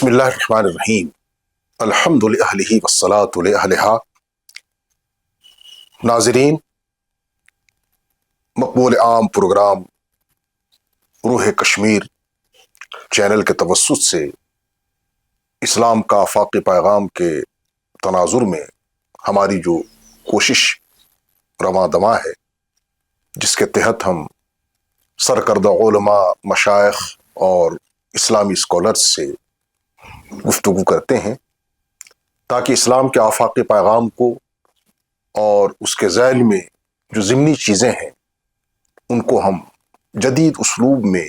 بسم اللہ الرحمن الرحیم الحمد للہ والصلاۃ لأہلہا۔ ناظرین، مقبول عام پروگرام روح کشمیر چینل کے توسط سے اسلام کا آفاقی پیغام کے تناظر میں ہماری جو کوشش رواں دواں ہے، جس کے تحت ہم سرکردہ علماء، مشائخ اور اسلامی اسکالرز سے گفتگو کرتے ہیں تاکہ اسلام کے آفاقی پیغام کو اور اس کے ذیل میں جو ضمنی چیزیں ہیں ان کو ہم جدید اسلوب میں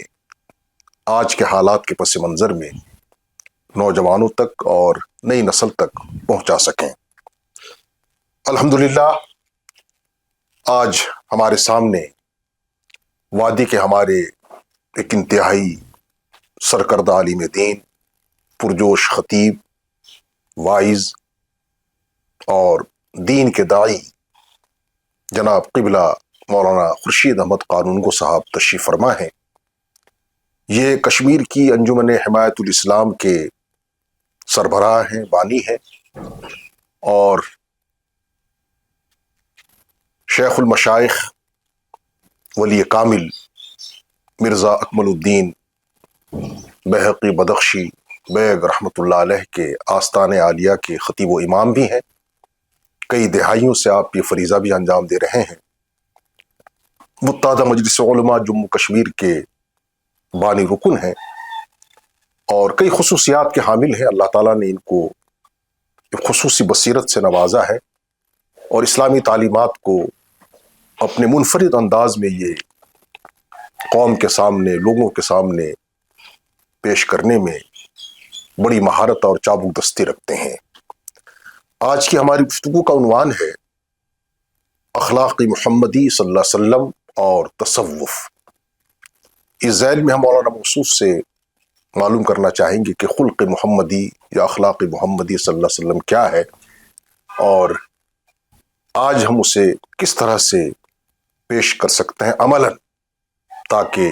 آج کے حالات کے پس منظر میں نوجوانوں تک اور نئی نسل تک پہنچا سکیں۔ الحمدللہ آج ہمارے سامنے وادی کے ہمارے ایک انتہائی سرکردہ عالم دین، پرجوش خطیب، وائز اور دین کے داعی جناب قبلہ مولانا خورشید احمد قانونگو صاحب تشریف فرما ہیں۔ یہ کشمیر کی انجمن حمایت الاسلام کے سربراہ ہیں، بانی ہیں، اور شیخ المشائخ ولی کامل مرزا اکمل الدین بیہقی بدخشی بیگ رحمۃ اللہ علیہ کے آستان عالیہ کے خطیب و امام بھی ہیں۔ کئی دہائیوں سے آپ یہ فریضہ بھی انجام دے رہے ہیں۔ متحدہ مجلس علماء جموں کشمیر کے بانی رکن ہیں اور کئی خصوصیات کے حامل ہیں۔ اللہ تعالیٰ نے ان کو ایک خصوصی بصیرت سے نوازا ہے اور اسلامی تعلیمات کو اپنے منفرد انداز میں یہ قوم کے سامنے، لوگوں کے سامنے پیش کرنے میں بڑی مہارت اور چابک دستی رکھتے ہیں۔ آج کی ہماری گفتگو کا عنوان ہے اخلاق محمدی صلی اللہ علیہ وسلم اور تصوف۔ اس ذیل میں ہم مولانا موصوف سے معلوم کرنا چاہیں گے کہ خلق محمدی یا اخلاق محمدی صلی اللہ علیہ وسلم کیا ہے اور آج ہم اسے کس طرح سے پیش کر سکتے ہیں عملاً، تاکہ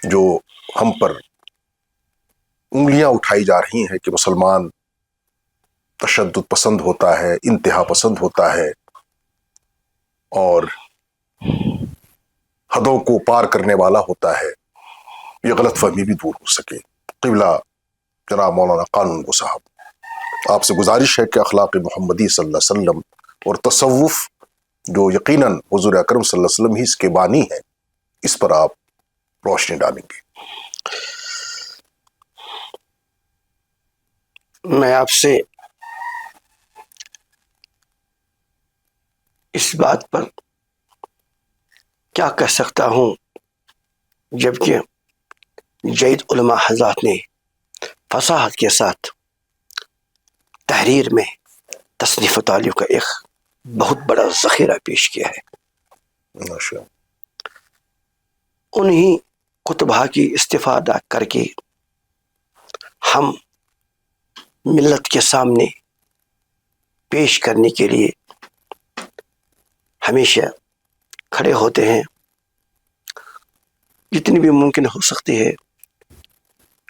جو ہم پر انگلیاں اٹھائی جا رہی ہیں کہ مسلمان تشدد پسند ہوتا ہے، انتہا پسند ہوتا ہے اور حدوں کو پار کرنے والا ہوتا ہے، یہ غلط فہمی بھی دور ہو سکے۔ قبلہ جناب مولانا قانونگو صاحب، آپ سے گزارش ہے کہ اخلاق محمدی صلی اللہ علیہ وسلم اور تصوف، جو یقیناً حضور اکرم صلی اللہ علیہ وسلم ہی اس کے بانی ہیں، اس پر آپ روشنی ڈالیں گے۔ میں آپ سے اس بات پر کیا کہہ سکتا ہوں جبکہ جید علماء حضرات نے فصاحت کے ساتھ تحریر میں تصنیف و تعلیف کا ایک بہت بڑا ذخیرہ پیش کیا ہے۔ ماشاء انہی کتبہ کی استفادہ کر کے ہم ملت کے سامنے پیش کرنے کے لیے ہمیشہ کھڑے ہوتے ہیں، جتنی بھی ممکن ہو سکتی ہے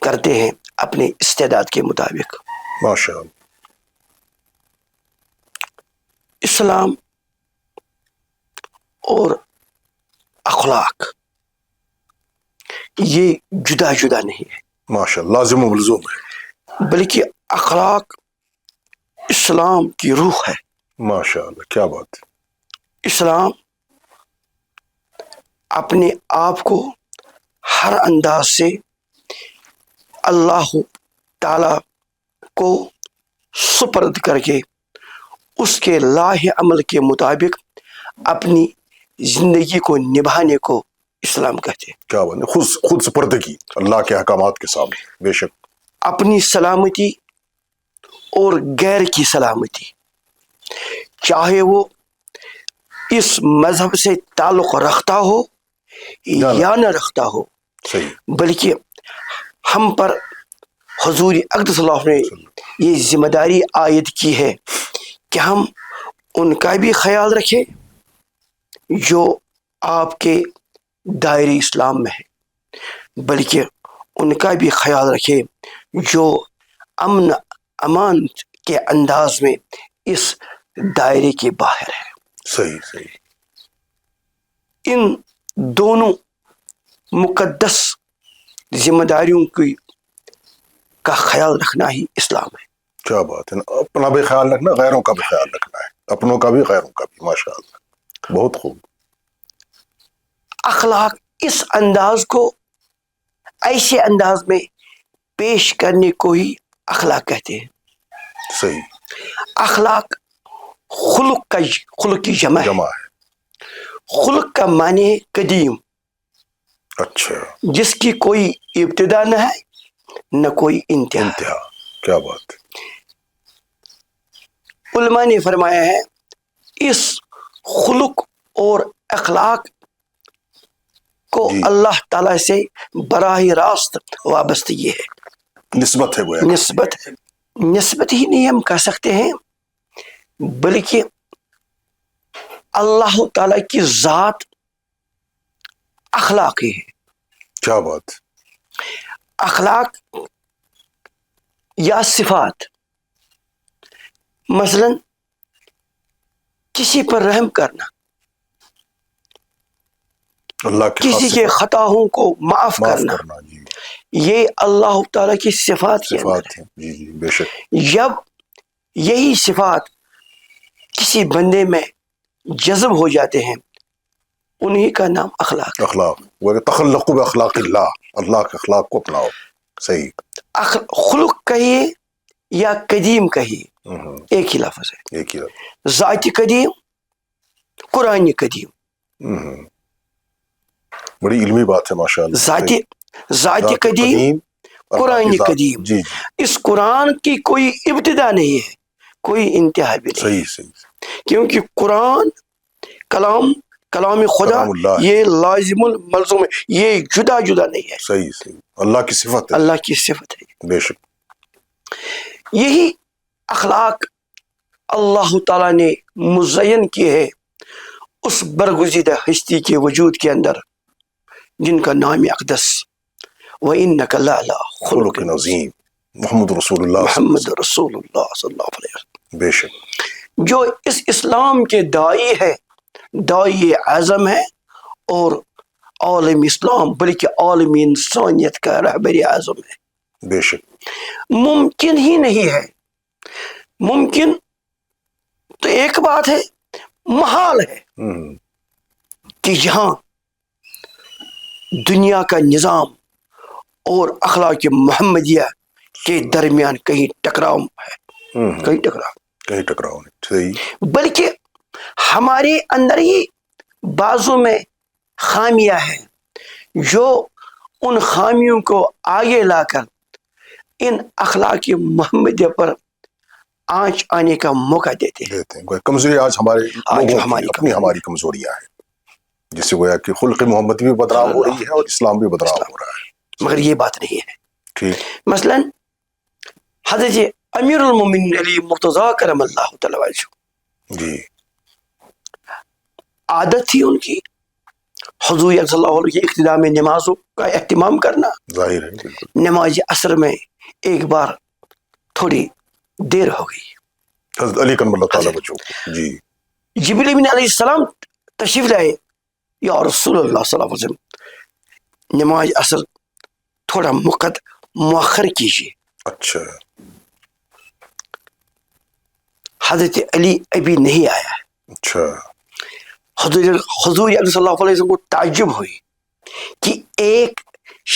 کرتے ہیں اپنے استعداد کے مطابق۔ ماشاء اللہ۔ اسلام اور اخلاق یہ جدا جدا نہیں ہے، ماشاء اللہ، لازم و ملزوم ہے۔ بلکہ اخلاق اسلام کی روح ہے۔ ماشاء اللہ، کیا بات ہے۔ اسلام اپنے آپ کو ہر انداز سے اللہ تعالی کو سپرد کر کے اس کے لاہ عمل کے مطابق اپنی زندگی کو نبھانے کو اسلام کہتے ہیں۔ کیا بات ہے، خود سپردگی اللہ کے احکامات کے سامنے، بے شک۔ اپنی سلامتی اور غیر کی سلامتی، چاہے وہ اس مذہب سے تعلق رکھتا ہو یا نہ رکھتا ہو، صحیح، بلکہ ہم پر حضور اقدس صلی اللہ علیہ وسلم نے یہ ذمہ داری عائد کی ہے کہ ہم ان کا بھی خیال رکھیں جو آپ کے دائرے اسلام میں ہے، بلکہ ان کا بھی خیال رکھیں جو امن امان کے انداز میں اس دائرے کے باہر ہے. صحیح صحیح. ان دونوں مقدس ذمہ داریوں کا خیال رکھنا ہی اسلام ہے. کیا بات ہے. اپنا بھی خیال رکھنا، غیروں کا بھی خیال رکھنا ہے، اپنوں کا بھی غیروں کا بھی. ماشاء اللہ، بہت خوب. اخلاق اس انداز کو ایسے انداز میں پیش کرنے کو ہی اخلاق کہتے ہیں. صحیح. اخلاق خلق کی جمع ہے. جمع ہے. خلق کا معنی ہے قدیم، اچھا. جس کی کوئی ابتدا نہ ہے نہ کوئی انتہا. انتہا. کیا بات ہے. علماء نے فرمایا ہے اس خلق اور اخلاق کو جی. اللہ تعالی سے براہ راست وابستگی ہے. نسبت ہے گویا. نسبت ہی نہیں ہم کہہ سکتے ہیں، بلکہ اللہ تعالی کی ذات اخلاق ہی ہے. کیا بات. اخلاق یا صفات، مثلا کسی پر رحم کرنا، اللہ کی کسی خاص کے خطاؤں کو معاف کرنا، جی. یہ اللہ تعالیٰ کی صفات کے اندر صفات ہیں. جی جی بے شک. ہے. جب یہی صفات کسی بندے میں جذب ہو جاتے ہیں انہی کا نام اخلاق ہے. اخلاق وہ تخلق باخلاق اللہ، اللہ کے اخلاق کو اپناؤ. صحیح. خلق کہیے یا قدیم کہیے ایک ہی لفظ ہے. ایک ہی. ذات قدیم، قرآن قدیم. بڑی علمی بات ہے ماشاء اللہ. ذات قدیم، قرآن قدیم. جی. اس قرآن کی کوئی ابتدا نہیں ہے، کوئی انتہا بھی نہیں. صحیح صحیح. کیونکہ قرآن کلام خدا، کلام اللہ. یہ لازم الملزوم ہے، یہ جدا جدا نہیں ہے. صحیح صحیح. اللہ کی صفت ہے. اللہ کی صفت ہے. بے شک. یہی اخلاق اللہ تعالیٰ نے مزین کی ہے اس برگزیدہ ہستی کے وجود کے اندر جن کا نام اقدس وَإِنَّكَ لَعَلَىٰ خلق عظیم محمد رسول اللہ. محمد رسول اللہ صلی اللہ علیہ وسلم. بے شک. جو اس اسلام کے داعی ہے، داعی اعظم ہے، اور عالم اسلام بلکہ عالم انسانیت کا رہبر اعظم ہے. بے شک. ممکن ہی نہیں ہے. ممکن تو ایک بات ہے، محال ہے کہ جہاں دنیا کا نظام اور اخلاق محمدیہ کے درمیان کہیں ٹکراؤ ہے، کہیں ٹکراؤ نہیں. صحیح. بلکہ ہمارے اندر ہی بازو میں خامیاں ہیں جو ان خامیوں کو آگے لا کر ان اخلاق محمدیہ پر آنچ آنے کا موقع دیتے ہیں. کمزوری آج ہماری کمزوریاں ہیں، جس سے گویا کہ خلق محمد بھی بدنام ہو رہی ہے اور اسلام بھی بدنام ہو رہا ہے. مگر یہ بات نہیں ہے. ٹھیک. مثلا حضرت امیر المومنین علی مرتضیٰ کرم اللہ تعالی وجہ جی عادت تھی ان کی حضور صلی اللہ علیہ وسلم کی اقتداء میں نمازوں کا اہتمام کرنا. ظاہر ہے بالکل. نماز عصر میں ایک بار تھوڑی دیر ہو گئی. حضرت علی کرم اللہ تعالی وجہ جی جبریل امین علیہ السلام تشریف لائے، یا رسول اللہ صلی اللہ علیہ وسلم نماز عصر تھوڑا مؤخر کیجیے. اچھا. حضرت علی ابھی نہیں آیا. اچھا. حضور صلی اللہ علیہ وسلم کو تعجب ہوئی کہ ایک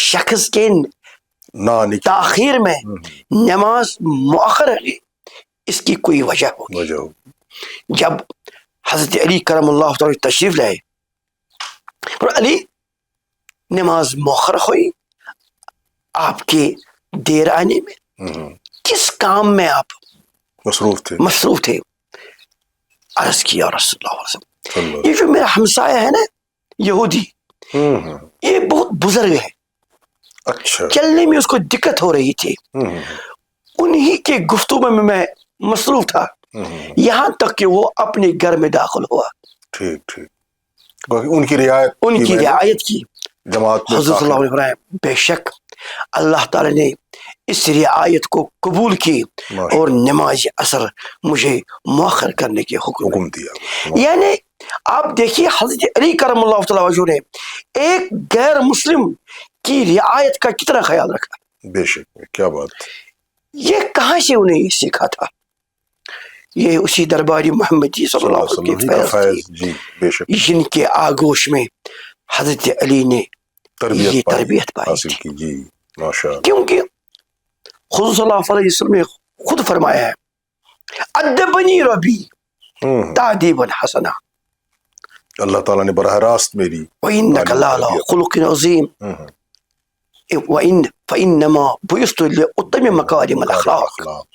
شخص کے تاخیر میں نماز مؤخر ہے، اس کی کوئی وجہ ہوگی. جب حضرت علی کرم اللہ تعالی تشریف لائے اور علی نماز مؤخر ہوئی، آپ کے دیر آنے میں کس کام میں آپ مصروف تھے؟ عرض کیا رسول اللہ علیہ وسلم یہ جو میرا ہمسایہ ہے نا یہودی، یہ بہت بزرگ ہے. اچھا. چلنے میں اس کو دقت ہو رہی تھی، انہی کے گفتگو میں میں مصروف تھا یہاں تک کہ وہ اپنے گھر میں داخل ہوا. ٹھیک ٹھیک. ان کی رعایت کی. جماعت حضرت صلی اللہ علیہ وسلم بے شک اللہ تعالی نے اس رعایت کو قبول کی اور نماز اثر مجھے مؤخر کرنے کے حکم دیا. یعنی آپ دیکھیے حضرت علی کرم اللہ تعالیٰ وجہ نے ایک غیر مسلم کی رعایت کا کتنا خیال رکھا. بے شک, کیا بات. یہ کہاں سے انہیں یہ سیکھا تھا؟ یہ اسی درباری محمدی صلی اللہ علیہ وسلم کے فیض جی بے شک, جن کے آگوش میں حضرت علی نے یہ تربیت پائی حاصل کی. جی ماشاء اللہ. کیونکہ خود صلی اللہ علیہ وسلم نے خود فرمایا ہے ادبنی ربی تعدیبا حسنا, اللہ تعالیٰ نے براہ راست میری وَإِنَّكَ لَعَلَىٰ خُلُقٍ عَظِيمٍ فَإِنَّمَا بُعِثْتُ لِأُتَمِّمَ مَكَارِمَ الْأَخْلَاقِ.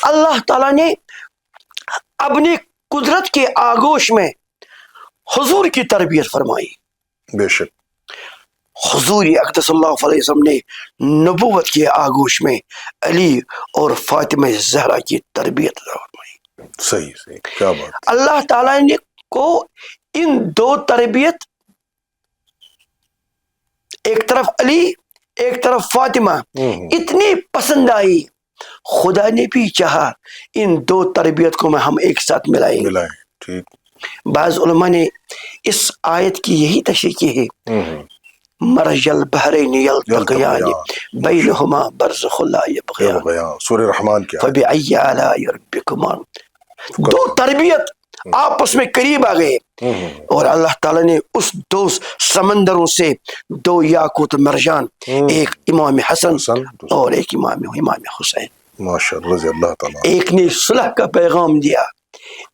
اللہ تعالیٰ نے اپنی قدرت کے آگوش میں حضور کی تربیت فرمائی. بے شک. حضور اقدس اللہ علیہ وسلم نے نبوت کے آگوش میں علی اور فاطمہ زہرا کی تربیت فرمائی. صحیح صحیح, کیا بات. اللہ تعالیٰ نے کو ان دو تربیت, ایک طرف علی ایک طرف فاطمہ, اتنی پسند آئی, خدا نے بھی چاہا ان دو تربیت کو میں ہم ایک ساتھ ملائیں. ٹھیک. بعض علماء نے اس آیت کی یہی تشریح کی ہے مرج البحرین یلتقیان بینہما برزخ لا یبغیان سورہ رحمان کی فبأی آلاء ربکما. دو تربیت آپس میں قریب آ گئے اور اللہ تعالیٰ نے اس دو سمندروں سے دو یاقوت مرجان, ایک امام حسن اور ایک امام حسین, ماشاءاللہ رضی اللہ تعالیٰ, ایک نے صلح کا پیغام دیا,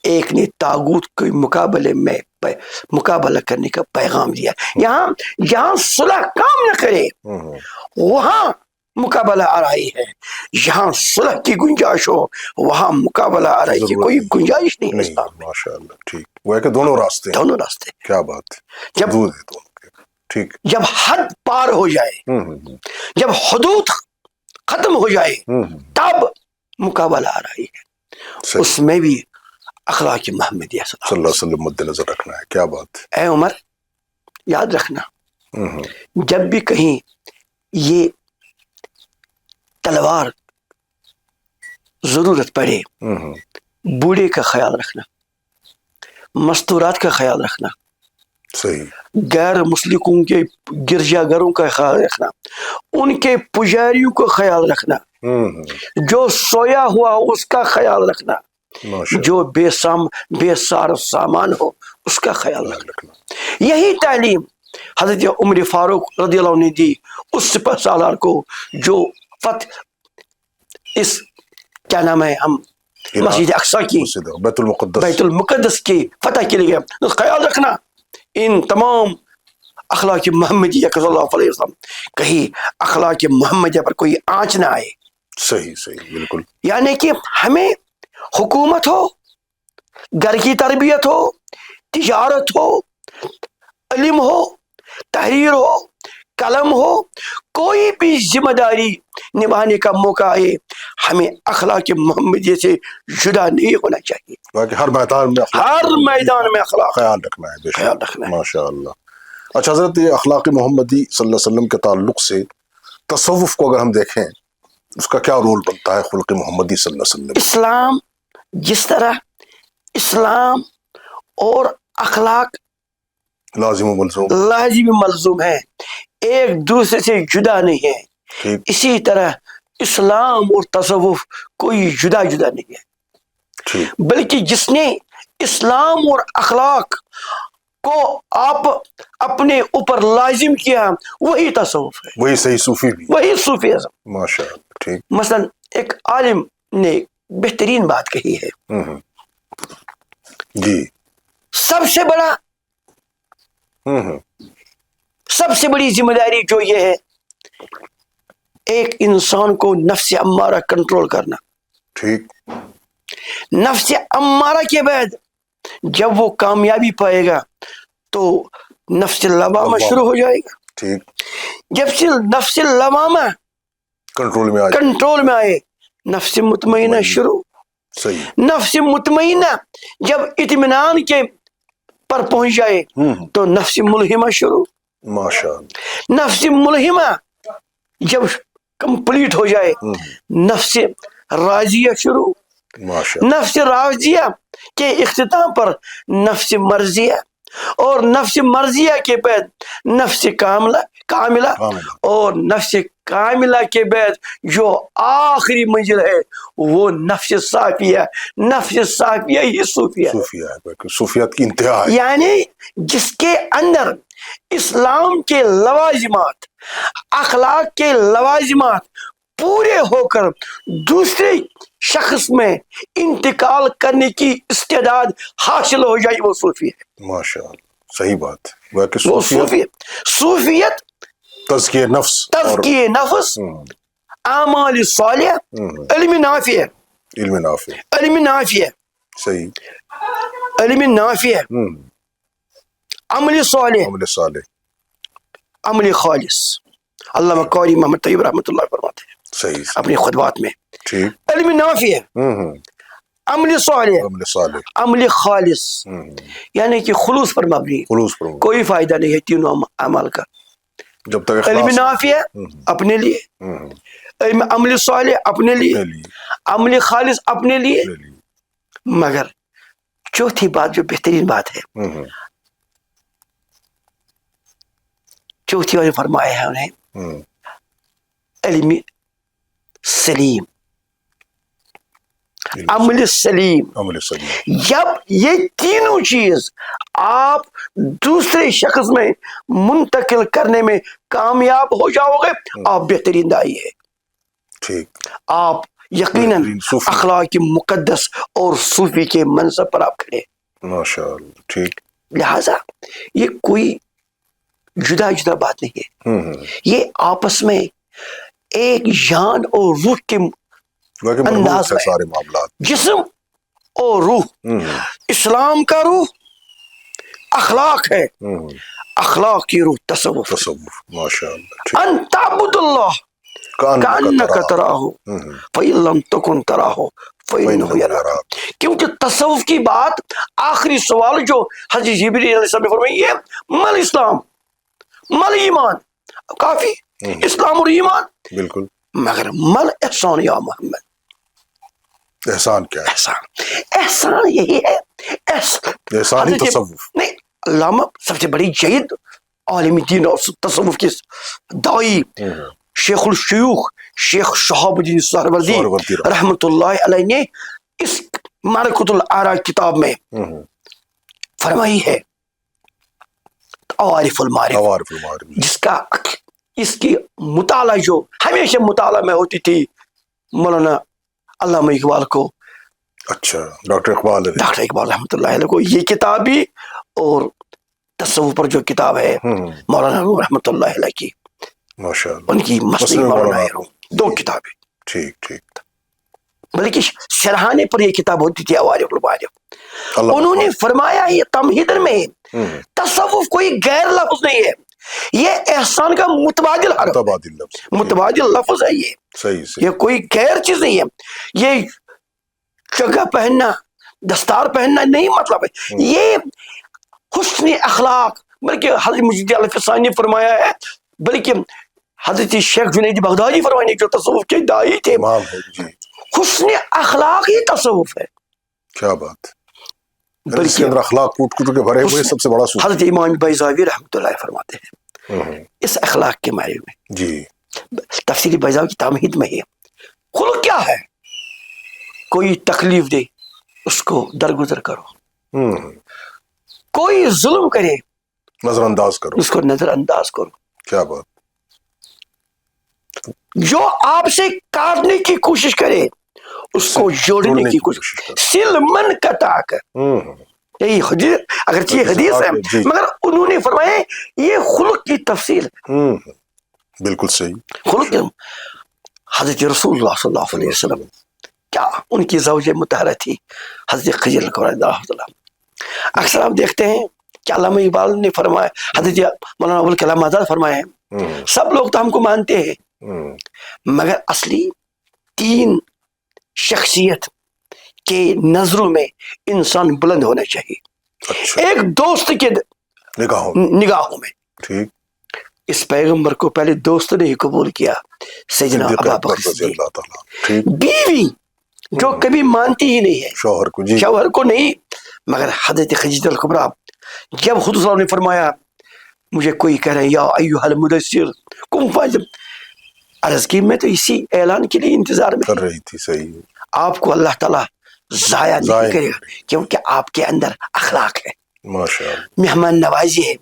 ایک نے طاغوت کے مقابلے میں مقابلہ کرنے کا پیغام دیا. یہاں صلح کام نہ کرے وہاں مقابلہ آرائی ہے, یہاں صلح کی گنجائش ہو وہاں مقابلہ آرائی کی کوئی گنجائش نہیں ہے. ماشاءاللہ. ٹھیک, وہ ہے کہ دونوں راستے, دونوں راستے. کیا بات ہے. ٹھیک. جب حد پار ہو جائے, جب حدود ختم ہو جائے تب مقابلہ آرائی ہے. اس میں بھی اخلاق محمدیہ صلی اللہ علیہ وسلم مد نظر رکھنا ہے. کیا بات. اے عمر, یاد رکھنا جب بھی کہیں یہ تلوار ضرورت پڑے, بوڑھے کا خیال رکھنا, مستورات کا خیال رکھنا, صحیح, غیر مسلموں کے گرجا گھروں کا خیال رکھنا, ان کے پجاریوں کا خیال رکھنا, جو سویا ہوا اس کا خیال رکھنا, جو بے سار سامان ہو اس کا خیال رکھنا. یہی تعلیم حضرت عمر فاروق رضی اللہ عنہ نے دی اس سپہ سالار کو جو اس کیا نام ہے ہم مسجد اقصی کی بیت المقدس کی فتح کے لیے. خیال رکھنا ان تمام اخلاق محمدیہ صلی اللہ علیہ وسلم, کہیں اخلاق محمدیہ پر کوئی آنچ نہ آئے. صحیح صحیح, بالکل. یعنی کہ ہمیں حکومت ہو, گھر کی تربیت ہو, تجارت ہو, علم ہو, تحریر ہو, قلم ہو, کوئی بھی ذمہ داری نبھانے کا موقع آئے ہمیں اخلاق محمدیہ سے جدا نہیں ہونا چاہیے. ہر میدان میں اخلاق خیال رکھنا ہے. خیال رکھنا ہے. ماشاء اللہ. اچھا حضرت, یہ اخلاق محمدی صلی اللہ علیہ وسلم کے تعلق سے تصوف کو اگر ہم دیکھیں اس کا کیا رول بنتا ہے خلق محمدی صلی اللہ علیہ وسلم. اسلام جس طرح اسلام اور اخلاق لازم و ملزوم ہے, ایک دوسرے سے جدا نہیں ہے, اسی طرح اسلام اور تصوف کوئی جدا نہیں ہے, بلکہ جس نے اسلام اور اخلاق کو آپ اپنے اوپر لازم کیا وہی تصوف ہے, وہی صحیح صوفی بھی, وہی صوفیزم. ماشاءاللہ. ٹھیک. مثلا ایک عالم نے بہترین بات کہی ہے, جی, سب سے بڑی ذمہ داری جو یہ ہے ایک انسان کو نفس امارہ کنٹرول کرنا. ٹھیک. نفس امارہ کے بعد جب وہ کامیابی پائے گا تو نفس لوامہ شروع ہو جائے گا. ٹھیک. جب سے نفس لوامہ کنٹرول میں آئے نفس مطمئنہ شروع. صحیح. نفس مطمئنہ جب اطمینان کے پر پہنچ جائے تو نفس ملہمہ شروع. ماشاءاللہ. نفس ملہمہ جب کمپلیٹ ہو جائے نفس راضیہ شروع، ماشاء نفس راضیہ کے اختتام پر نفس مرضیہ، اور نفس مرضیہ کے بعد نفس کاملہ، اور نفس کاملہ کے بعد جو آخری منزل ہے وہ نفس صافیہ، نفس صافیہ ہی صوفیہ، صوفیات کی انتہا ہے، یعنی جس کے اندر اسلام کے لوازمات، اخلاق کے لوازمات پورے ہو کر دوسرے شخص میں انتقال کرنے کی استعداد حاصل ہو جائے، وہ صوفی ہے۔ ماشاء اللہ، صحیح بات ہے، وہ صوفیت تزکیہ نفس، تزکیہ نفس، اعمال صالح، علم نافع، علم نافع، علم نافع، صحیح، علم نافع، عمل صالح، عمل صالح، عمل خالص۔ علامہ قاری محمد طیب رحمۃ اللہ فرماتے ہیں صحیح، اپنی خطبات میں، ٹھیک، علم نافع، عمل صالح، عمل صالح، عمل خالص، یعنی کہ خلوص پر مبنی، خلوص پر، کوئی فائدہ نہیں ہے تینوں اعمال کا۔ جب تک علم اخلاص، نافع اپنے لیے، عمل صالح اپنے لیے، عمل خالص اپنے لیے، مگر چوتھی بات جو بہترین بات ہے، چوتھی والی فرمایا ہے انہیں علم سلیم، عمل سلیم۔ عمل صحیح، جب یہ تینوں چیز آپ دوسرے شخص میں منتقل کرنے میں کامیاب ہو جاؤ گے، آپ بہترین دائی ہے، ٹھیک، آپ یقیناً اخلاق مقدس اور صوفی کے منصب پر آپ کھڑے۔ ماشاء اللہ، ٹھیک، لہذا یہ کوئی جدا جدا بات نہیں ہے، یہ آپس میں ایک جان اور روح کے انداز میں، سارے معاملات، جسم اور روح، اسلام کا روح اخلاق ہے، اخلاق کی روح تصوف، تصوف، ماشاء اللہ، ان تعبد اللہ کأنک تراہ فإن لم تکن تراہ فإنہ یراک۔ کیونکہ تصوف کی بات، آخری سوال جو حضرت جبریل علیہ السلام نے فرمائی، یہ مل اسلام، مل ایمان، کافی اسلام اور ایمان، بالکل، مگر مل احسان یا محمد، احسان کیا ہے؟ احسان یہی ہے، احسان ہی تصوف نہیں، علامہ سب سے بڑی جید عالم دین اور تصوف کے دائی شیخ الشیوخ شیخ شہاب الدین سہروردی رحمۃ اللہ علیہ نے اس معرکۃ الآراء کتاب میں فرمائی ہے، عوارف المعارف، جس کا اس کی مطالعہ جو ہمیشہ مطالعہ میں ہوتی تھی مولانا علامہ اقبال کو، اچھا، ڈاکٹر اقبال رحمۃ اللہ علیہ کو یہ کتاب بھی، اور تصوف پر جو کتاب ہے مولانا رحمۃ اللہ علیہ کی، ماشاء اللہ، ان کی مسند مولانا دو کتابیں، ٹھیک ٹھیک، بلکہ سرحانے پر یہ کتاب ہوتی تھی عوارف المعارف۔ انہوں نے فرمایا یہ تمہید میں، تصوف کوئی غیر لفظ نہیں ہے، یہ احسان کا متبادل لفظ ہے، یہ کوئی غیر چیز نہیں ہے، یہ چگا پہننا، دستار پہننا نہیں مطلب ہے، یہ حسن اخلاق، بلکہ حضرت مجید الفسانی نے فرمایا ہے، بلکہ حضرت شیخ جنید بغدادی فرمانے جو تصوف کے دائی تھے، حسن اخلاق ہی تصوف ہے۔ کیا بات، بلکہ اخلاق کوٹ کوٹ کے بھرے ہوئے سب سے بڑا صوفی۔ حضرت امام بیضاوی رحمۃ اللہ فرماتے ہیں اس اخلاق کے بارے میں، جی، تفسیر بیضاوی کی تمہید میں ہے، خلق کیا ہے؟ کوئی تکلیف دے اس کو درگزر کرو، کوئی ظلم کرے نظر انداز کرو، اس کو نظر انداز کرو، کیا بات، جو آپ سے کاٹنے کی کوشش کرے اس کو جوڑنے کی کوشش، سل من قطع کر، یہی حدیث، اگرچہ یہ حدیث ہے مگر انہوں نے فرمایا یہ خلق کی تفصیل ہے، بالکل صحیح، خلق حضرت رسول اللہ صلی اللہ علیہ وسلم، کیا ان کی زوجہ مطہرہ تھی حضرت خضر رحمۃ اللہ۔ اکثر آپ دیکھتے ہیں کہ علامہ اقبال نے فرمایا، حضرت مولانا ابوالکلام آزاد فرمایا ہے، سب لوگ تو ہم کو مانتے ہیں مگر اصلی تین شخصیت کے نظروں میں انسان بلند ہونا چاہیے، ایک دوست کے نگاہوں میں، ٹھیک، اس پیغمبر کو پہلے دوست نے ہی قبول کیا, سیدنا ابو بکر صدیق. اللہ تعالیٰ. ٹھیک. بیوی جو کبھی مانتی ہی نہیں ہے شوہر کو, جی شوہر کو نہیں, مگر حضرت خدیجہ الکبریٰ جب خود صلی اللہ نے فرمایا مجھے کوئی کہہ رہا ہے یا ایھا المدثر قم فانذر, عرض کی میں تو اسی اعلان کے لیے انتظار میں کر رہی تھی. صحیح. آپ کو اللہ تعالیٰ ضائع نہیں کرے گا کیونکہ آپ کے اندر اخلاق ہے, ماشاء اللہ. مہمان نوازی ہے.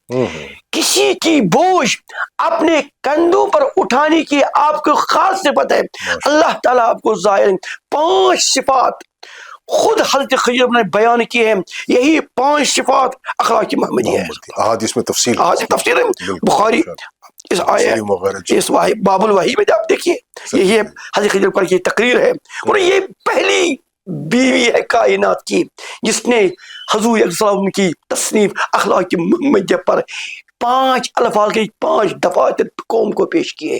کسی کی بوجھ اپنے کندھوں پر اٹھانے کی آپ کو خاص صفت ہے. اللہ تعالیٰ آپ کو ضائع. 5 صفات خود حضرت خضر نے بیان کی ہیں, یہی 5 صفات اخلاق محمدی ہے. احادیث میں تفصیل تفسیر بخاری اس اس باب الوحی میں آپ دیکھیے, یہ حضرت خضر پر کی تقریر ہے, اور یہ پہلی بیوی ہے کائنات کی جس نے حضور صلی اللہ علیہ وسلم کی تصنیف اخلاق محمدیہ پر 5 الفاظ کے 5 دفعات قوم کو پیش کیے.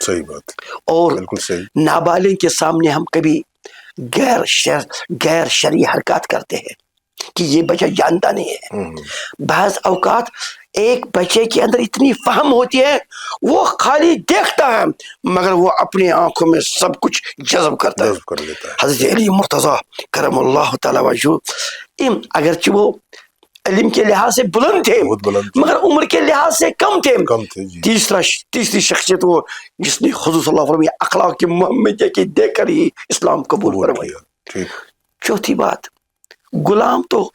صحیح بات. اور بالکل صحیح. نابالغ کے سامنے ہم کبھی غیر شرعی حرکات کرتے ہیں کہ یہ بچہ جانتا نہیں ہے. بعض اوقات ایک بچے کے اندر اتنی فہم ہوتی ہے وہ خالی دیکھتا ہے مگر وہ اپنی آنکھوں میں سب کچھ جذب کرتا ہے. حضرت علی مرتضیٰ کرم اللہ تعالی وجہہ اگرچہ وہ علم کے لحاظ سے بلند تھے مگر عمر کے لحاظ سے کم تھے. تیسری شخصیت وہ جس نے حضور صلی اللہ علیہ وسلم اخلاق محمدیہ کی دیکھ کر ہی اسلام قبول فرمایا. چوتھی بات, غلام تو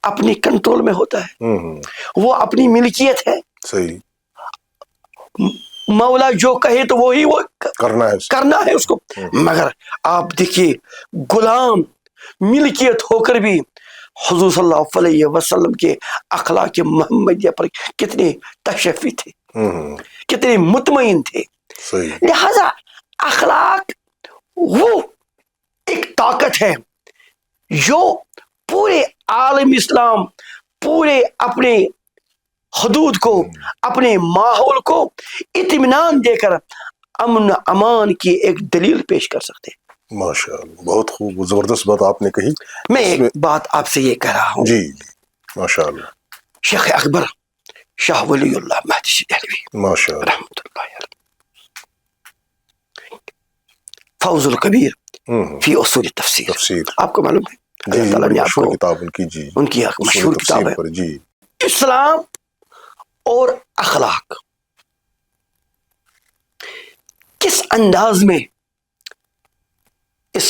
اپنی کنٹرول میں ہوتا ہے, وہ اپنی ملکیت ہے. صحیح. مولا جو کہے تو وہی وہ کرنا ہے اس کو. مگر آپ دیکھیے غلام ملکیت ہو کر بھی حضور صلی اللہ علیہ وسلم کے اخلاق محمدیہ پر کتنے تشفی تھے, کتنے مطمئن تھے. لہذا اخلاق وہ ایک طاقت ہے جو پورے عالم اسلام, پورے اپنے حدود کو, اپنے ماحول کو اطمینان دے کر امن امان کی ایک دلیل پیش کر سکتے ہیں. ماشاء اللہ, بہت خوب, زبردست بات آپ نے کہی. میں ایک بات آپ سے یہ کہہ رہا ہوں. جی ماشاء اللہ. شیخ اکبر شاہ ولی اللہ مہدی دہلوی ماشاء اللہ رحمۃ اللہ علیہ, فوز القبیر فی اصول تفسیر, آپ کو معلوم ہے اللہ تعالیٰ نے آپ کو کتاب ان کی, جی ان کی مشہور کتاب ہے. جی اسلام اور اخلاق کس انداز میں اس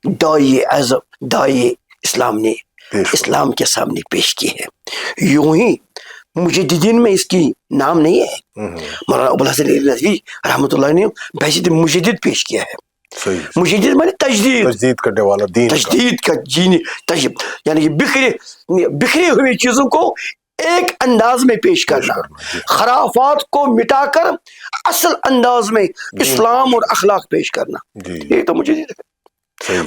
داعی اسلام نے اسلام کے سامنے پیش کی ہے. یوں ہی مجددین میں اس کی نام نہیں ہے. مولانا ابوالحسن ندوی رحمۃ اللہ نے بحثیت مجدد پیش کیا ہے. مجدد مانے تجدید کرنے والا, دین تجدید کا جین, یعنی بکھری ہوئی چیزوں کو ایک انداز میں پیش کرنا, خرافات کو مٹا کر اصل انداز میں اسلام اور اخلاق پیش کرنا, یہ تو مجدد ہے.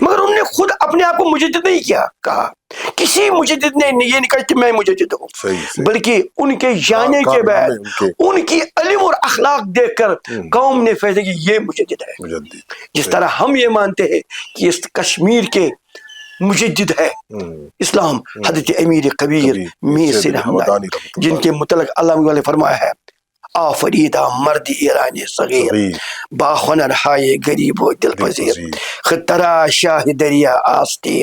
مگر انہوں نے خود اپنے آپ کو مجدد نہیں کہا, کسی مجدد نے یہ نہیں کہا کہ میں مجدد ہوں, بلکہ ان کے جانے کے بعد ان کی علم اور اخلاق دیکھ کر قوم نے فیصلہ کہ یہ مجدد ہے. جس طرح ہم یہ مانتے ہیں کہ اس کشمیر کے مجدد ہے اسلام حضرت امیر کبیر میر سے رحمت, جن کے متعلق اللہ نے فرمایا ہے آفریدہ مرد ایرانی صغیر با ہنر ہائے غریب و دل پذیر, خطرہ شاہ دریا آستی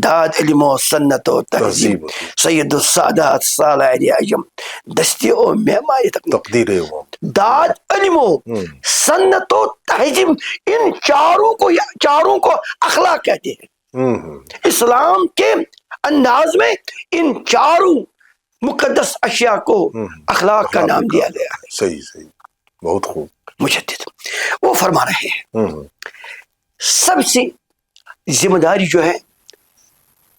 داد علم و سنت و تہذیب سید السادات سالار اعظم دستی و معماری تقدیر, داد علم و سنت و تہذیب, ان چاروں کو اخلاق کہتے ہیں. اسلام کے انداز میں ان چاروں مقدس اشیاء کو اخلاق کا نام دیا گیا ہے. صحیح, بہت خوب. مجدد وہ فرما رہے ہیں سب سے ذمہ داری جو ہے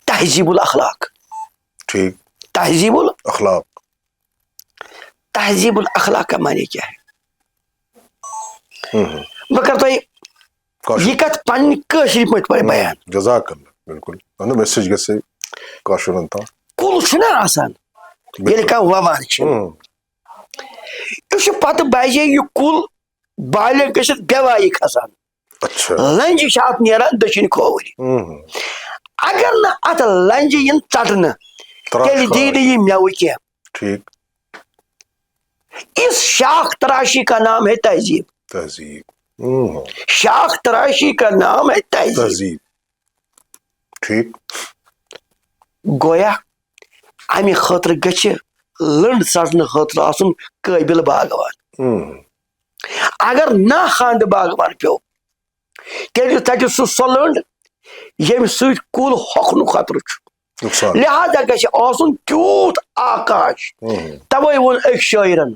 تہذیب الاخلاق. ٹھیک. تہذیب الاخلاق کا معنی کیا ہے؟ بہ کرو تہ یہ کت پن کاشر پہ بیان. جزاک اللہ. بالکل میسج گژھِ کاشرن تام. کل چھُنا آسان ییٚلہِ کانٛہہ وَوان چھُ یہِ چھُ پتہٕ بجے یہِ کُل بالغ گٔژھِتھ بیوایی کھسان, لنجہِ چھِ اتھ نیران دٔچھِنۍ کھووٕرۍ. اگر نہٕ اتھ لنجہِ یِن ژٹنہٕ تیٚلہِ دی نہٕ یہِ میوٕ کینٛہہ. اس شاخ تراشی کا نام ہے تہذیب. تہذیب. شاخ تراشی کا نام ہے تہذیب. تہذیب. ٹھیک. گویا امہ خاطر گچھ لنڈ ژٹنہٕ خاطرٕ آسُن قٲبِل باغوان. اگر نا خاندٕ باغوان پیو تیٚلہِ ژٹہِ سُہ لنڈ ییٚمہِ سۭتۍ کُل ہۄکھنُک خطرٕ چھُ. نقصان. لہذا گژھِ آسُن تیوٗت آکاش. توے ووٚن أکۍ شٲعرن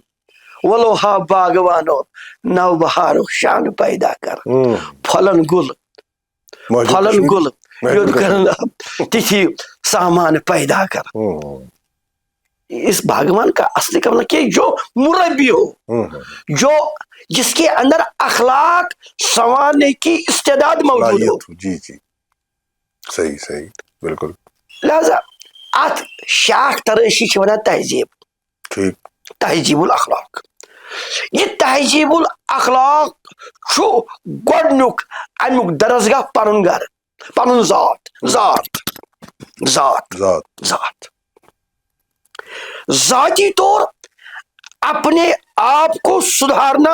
ولو ہا باغوانو نو بہارُک شان پیدا کر. پھلن گُل پھلن گُل یوٚد کرن تِتھی سامان پیدا کر. اس باغوان کا اصلی کا مطلب کہ جو مربی ہو، جو جس کے اندر اخلاق سنوارنے کی استعداد موجود ہو. جی جی صحیح صحیح بالکل. لہذا ات شاخ تراشی چھ ونان تہذیب. ٹھیک. تہذیب الاخلاق. یہ تہذیب الاخلاق چھُ گۄڈنیُک امیُک درسگاہ پنُن گرٕ، پنُن ذات ذات ذات ذات. ذات. ذاتی طور اپنے آپ کو سدھارنا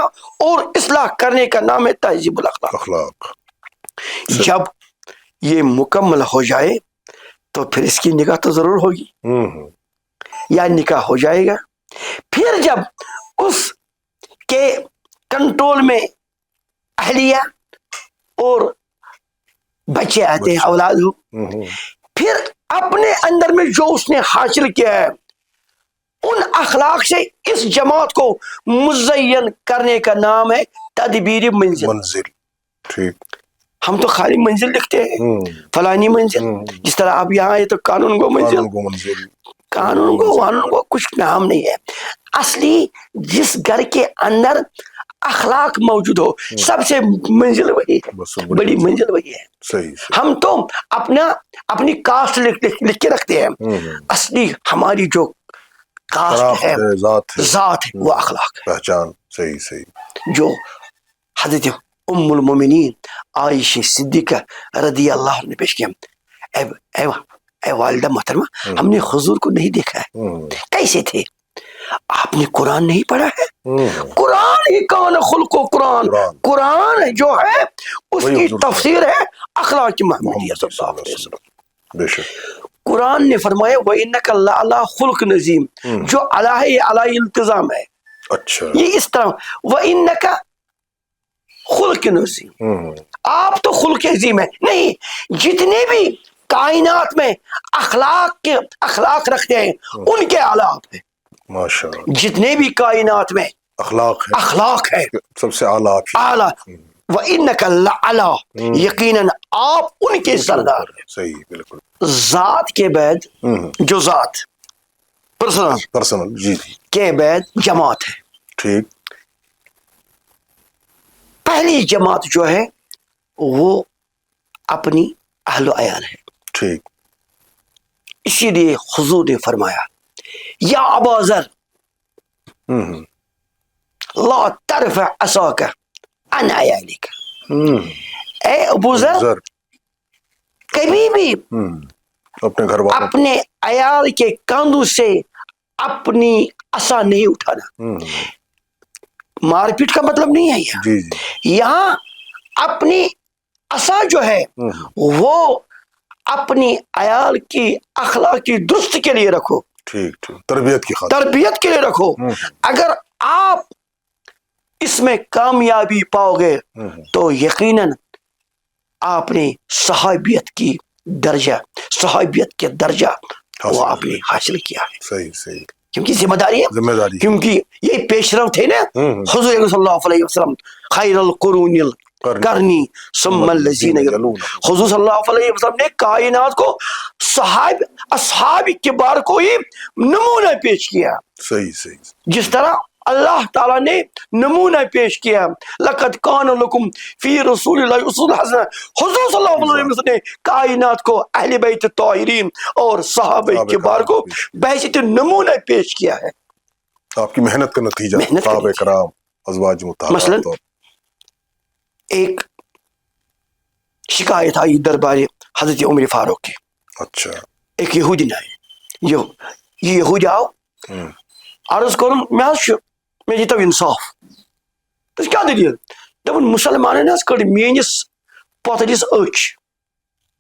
اور اصلاح کرنے کا نام ہے تہذیب الاخلاق. اخلاق. جب یہ مکمل ہو جائے تو پھر اس کی نکاح تو ضرور ہوگی یا نکاح ہو جائے گا. پھر جب اس کے کنٹرول میں اہلیہ اور بچے آتے ہیں، اولاد ہو، پھر اپنے اندر میں جو اس نے حاصل کیا ہے ان اخلاق سے اس جماعت کو مزین کرنے کا نام ہے تدبیر منزل. ٹھیک. ہم تو خالی منزل لکھتے ہیں، فلانی منزل. جس طرح آپ یہاں آئے تو قانون گو منزل، قانون گو وانون گو کچھ نام نہیں ہے. اصلی جس گھر کے اندر اخلاق موجود ہو سب سے منزل وہی ہے، بڑی منزل وہی ہے. ہم تو اپنی کاسٹ لکھ کے رکھتے ہیں. اصلی ہماری جو کاسٹ ہے، ذات ہے، وہ اخلاق ہے، پہچان. صحیح صحیح. جو حضرت ام المومنین عائشہ صدیقہ رضی اللہ عنہ نے پیش کیا. اے والدہ محترمہ، ہم نے حضور کو نہیں دیکھا ہے، کیسے تھے؟ آپ نے قرآن نہیں پڑھا ہے؟ قرآن ہی کان خلق و قرآن. قرآن جو ہے اس کی تفسیر ہے اخلاق محمدیہ صلی اللہ علیہ وسلم. قرآن نے فرمایا وَإِنَّكَ لَعَلَىٰ خُلْقٍ عَظِيمٍ. جو علیٰ ہے یہ علیٰ التزام ہے. اچھا. یہ اس طرح وَإِنَّكَ خُلْقٍ عَظِيمٍ، آپ تو خلق عظیم ہے. نہیں، جتنے بھی کائنات میں اخلاق رکھتے ہیں ان کے اعلیٰ ہیں. ماشاء اللہ. جتنے بھی کائنات میں اخلاق ہے سب سے اعلیٰ. وَإِنَّكَ لَعَلَىٰ، یقیناً آپ ان کے سردار ہیں. صحیح بالکل. ذات کے بعد جو ذات پرسنل جی جی کے بعد جماعت ہے. ٹھیک. پہلی جماعت جو ہے وہ اپنی اہل و عیال ہے. ٹھیک. اسی لیے حضور نے فرمایا یا ابا ذر لا ترفع عصاک عن عیالک. اے ابو ذر، کبھی بھی اپنے عیال کے کاندھوں سے اپنی عصا نہیں اٹھانا. مار پیٹ کا مطلب نہیں ہے یہاں اپنی عصا جو ہے وہ اپنی عیال کی اخلاقی درست کے لیے رکھو. ٹھیک. تربیت کے لیے رکھو. اگر آپ اس میں کامیابی پاؤ گے تو یقیناً آپ نے صحابیت کے درجہ وہ آپ نے حاصل کیا ہے. صحیح صحیح. کیونکہ ذمہ داری ہے، کیونکہ یہ پیش رو تھے نا. حضور صلی اللہ علیہ وسلم خیر القرون کرنی ثم الذین یلونہم. حضور صلی اللہ علیہ وسلم نے کائنات کو اصحاب کبار کو ہی نمونہ پیش کیا. صحیح صحیح. جس طرح اللہ تعالیٰ نے نمونہ پیش کیا لقد کان لکم فی رسول اللہ اسوۃ حسنہ. حضور صلی اللہ علیہ وسلم نے کائنات کو اہل بیت طاہرین اور صحابہ کبار کو بحیثیت نمونہ پیش کیا ہے. آپ کی محنت کا نتیجہ صحابہ کرام ازواج مطہرات. مثلا ایک شکایت آئی دربار حضرت عمر فاروق کی. اچھا. ایک یہودی آئے، یہ یہودی آؤ عرض کروں میں مےٚ دیٖتو اِنصاف تہٕ کیٛاہ دٔلیٖل دوٚپُن مُسلمانن حظ کٔڑ میٲنِس پۄتھرِس أچھ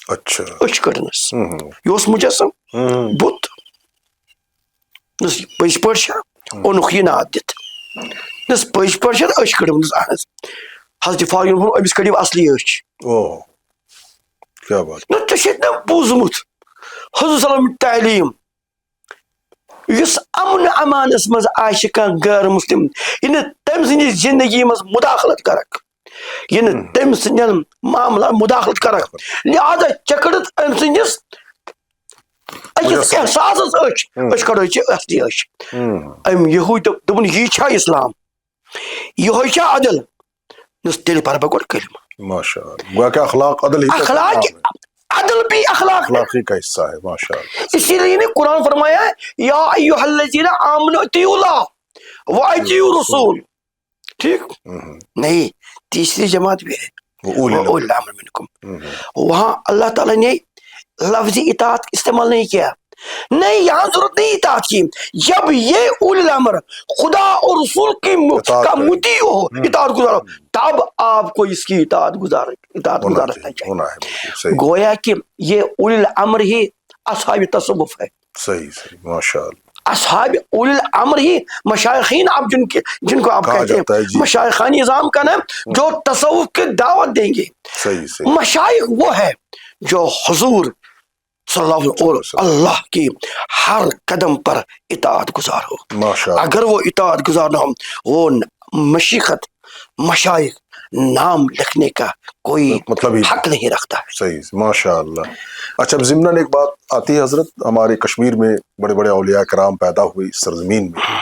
اچھا أچھ کٔڑنَس یہِ اوس مُجسم بُت دوٚپُس پٔزۍ پٲٹھۍ چھا اوٚنُکھ یہِ ناد دِتھ دوٚپُس پٔزۍ پٲٹھۍ چھا أچھ کٔڑمٕژ اہن حظ حضرت فاروق ووٚن أمِس کٔڑِو اصلی أچھ اوہ کیا بات نہ ژےٚ چھُتھ نہ بوٗزمُت حضرت صلی اللہ علیہ وسلم تعلیٖم یُس امن امانس منٛز آسہِ کانٛہہ غٲر مُسلم یہِ نہٕ تٔمۍ سٕنٛدِس زندگی منٛز مُداخلت کرکھ یہِ نہٕ تٔمۍ سٕنٛدٮ۪ن معاملات مُداخلت کرکھ لہٰذا ژےٚ کٔڑٕتھ أمۍ سٕنٛدِس أکِس احساسس أچھ أسۍ کڑو ژےٚ اصلی أچھ أمۍ یہوٗدۍ دوٚپُن یی چھا اسلام یِہوے چھا عدل دوٚپُس تیٚلہِ پرٕ بہٕ گۄڈٕ کلمہٕ ماشاء اللہ گویا کہ اخلاق عدل ہی اخلاق عدل بھی اخلاق اخلاقی کا حصہ ہے ماشاء اللہ اسی لیے نے قرآن فرمایا یا ایھا الذین آمنوا اطیعوا اللہ واطیعوا الرسول ٹھیک نہیں تیسری جماعت بھی ہے اولي الامر منکم وہاں اللہ تعالیٰ نے لفظ اطاعت استعمال نہیں کیا نہیں یہاں ضرورت نہیں اطاعت کی جب یہ اولی الامر خدا اور رسول کا مطیع ہو اطاعت گزار ہو تب آپ کو اس کی اطاعت گزارنا چاہیے گویا کہ یہ اولی الامر ہی اصحاب تصوف ہے صحیح صحیح ماشاء اللہ اصحاب اولی الامر ہی مشائخین آپ جن کو آپ کہتے ہیں مشائخان نظام کا نام جو تصوف کی دعوت دیں گے مشائخ وہ ہے جو حضور صلی اللہ علیہ وسلم اور اللہ کی ہر قدم پر اطاعت گزار ہو اگر وہ اطاعت گزار نہ ہو وہ مشیخت مشائخ نام لکھنے کا کوئی مطلب حق نہیں رکھتا ہے صحیح ماشاء اللہ اچھا اب ضمناً ایک بات آتی ہے حضرت ہمارے کشمیر میں بڑے بڑے اولیاء کرام پیدا ہوئی اس سرزمین میں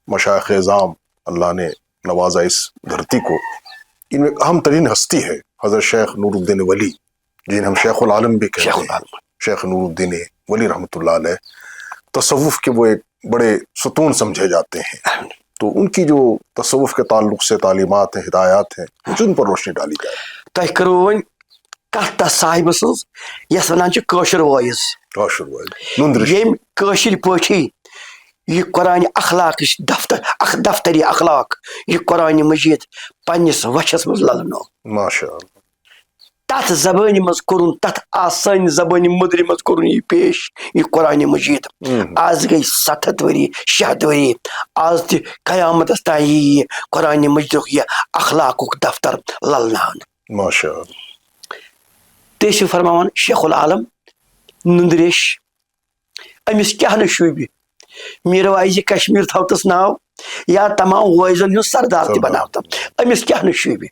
مشائخ اعظام اللہ نے نوازا اس دھرتی کو ان میں اہم ترین ہستی ہے حضرت شیخ نور الدین ولی جنہیں ہم شیخ العالم بھی کہتے ہیں شیخ نور الدین ولی رحمۃ اللہ علیہ تصوف کے وہ ایک بڑے ستون سمجھے جاتے ہیں تو ان کی جو تصوف کے تعلق سے تعلیمات ہیں ہدایات ہیں جن پر روشنی ڈالی جائے تۄہہِ کٔرٕو وۄنۍ کتھ تتھ صاحبہٕ سٕنٛز یَتھ وَنان چھِ کٲشُر وٲیِز ییٚمۍ کٲشِر پٲٹھی یہ قرآن اخلاقٕچ دفتری اخلاق یہ قرآن مجید پننِس وچھس منٛز للنو ماشاء اللہ تتھ زبٲنہِ منٛز کوٚرُن تتھ آسٲنۍ زبٲنہِ مٔدرِ منٛز کوٚرُن یہِ پیش یہِ قرآن مجید آز گٔے 700 ؤری 600 ؤری آز تہِ قیامتس تام یی یہِ قرآن مجیدُک یہِ اخلاقُک دفتر للناونہٕ ماشاء اللہ تُہۍ چھِو فرماوان شیخ العالم نُندریش أمِس کیٛاہ نہٕ شوٗبہِ میٖر وایزِ کشمیٖر تھاوتس ناو یا تمام وٲیزن ہُنٛد سردار تہِ بناوتن أمِس کیٛاہ نہٕ شوٗبہِ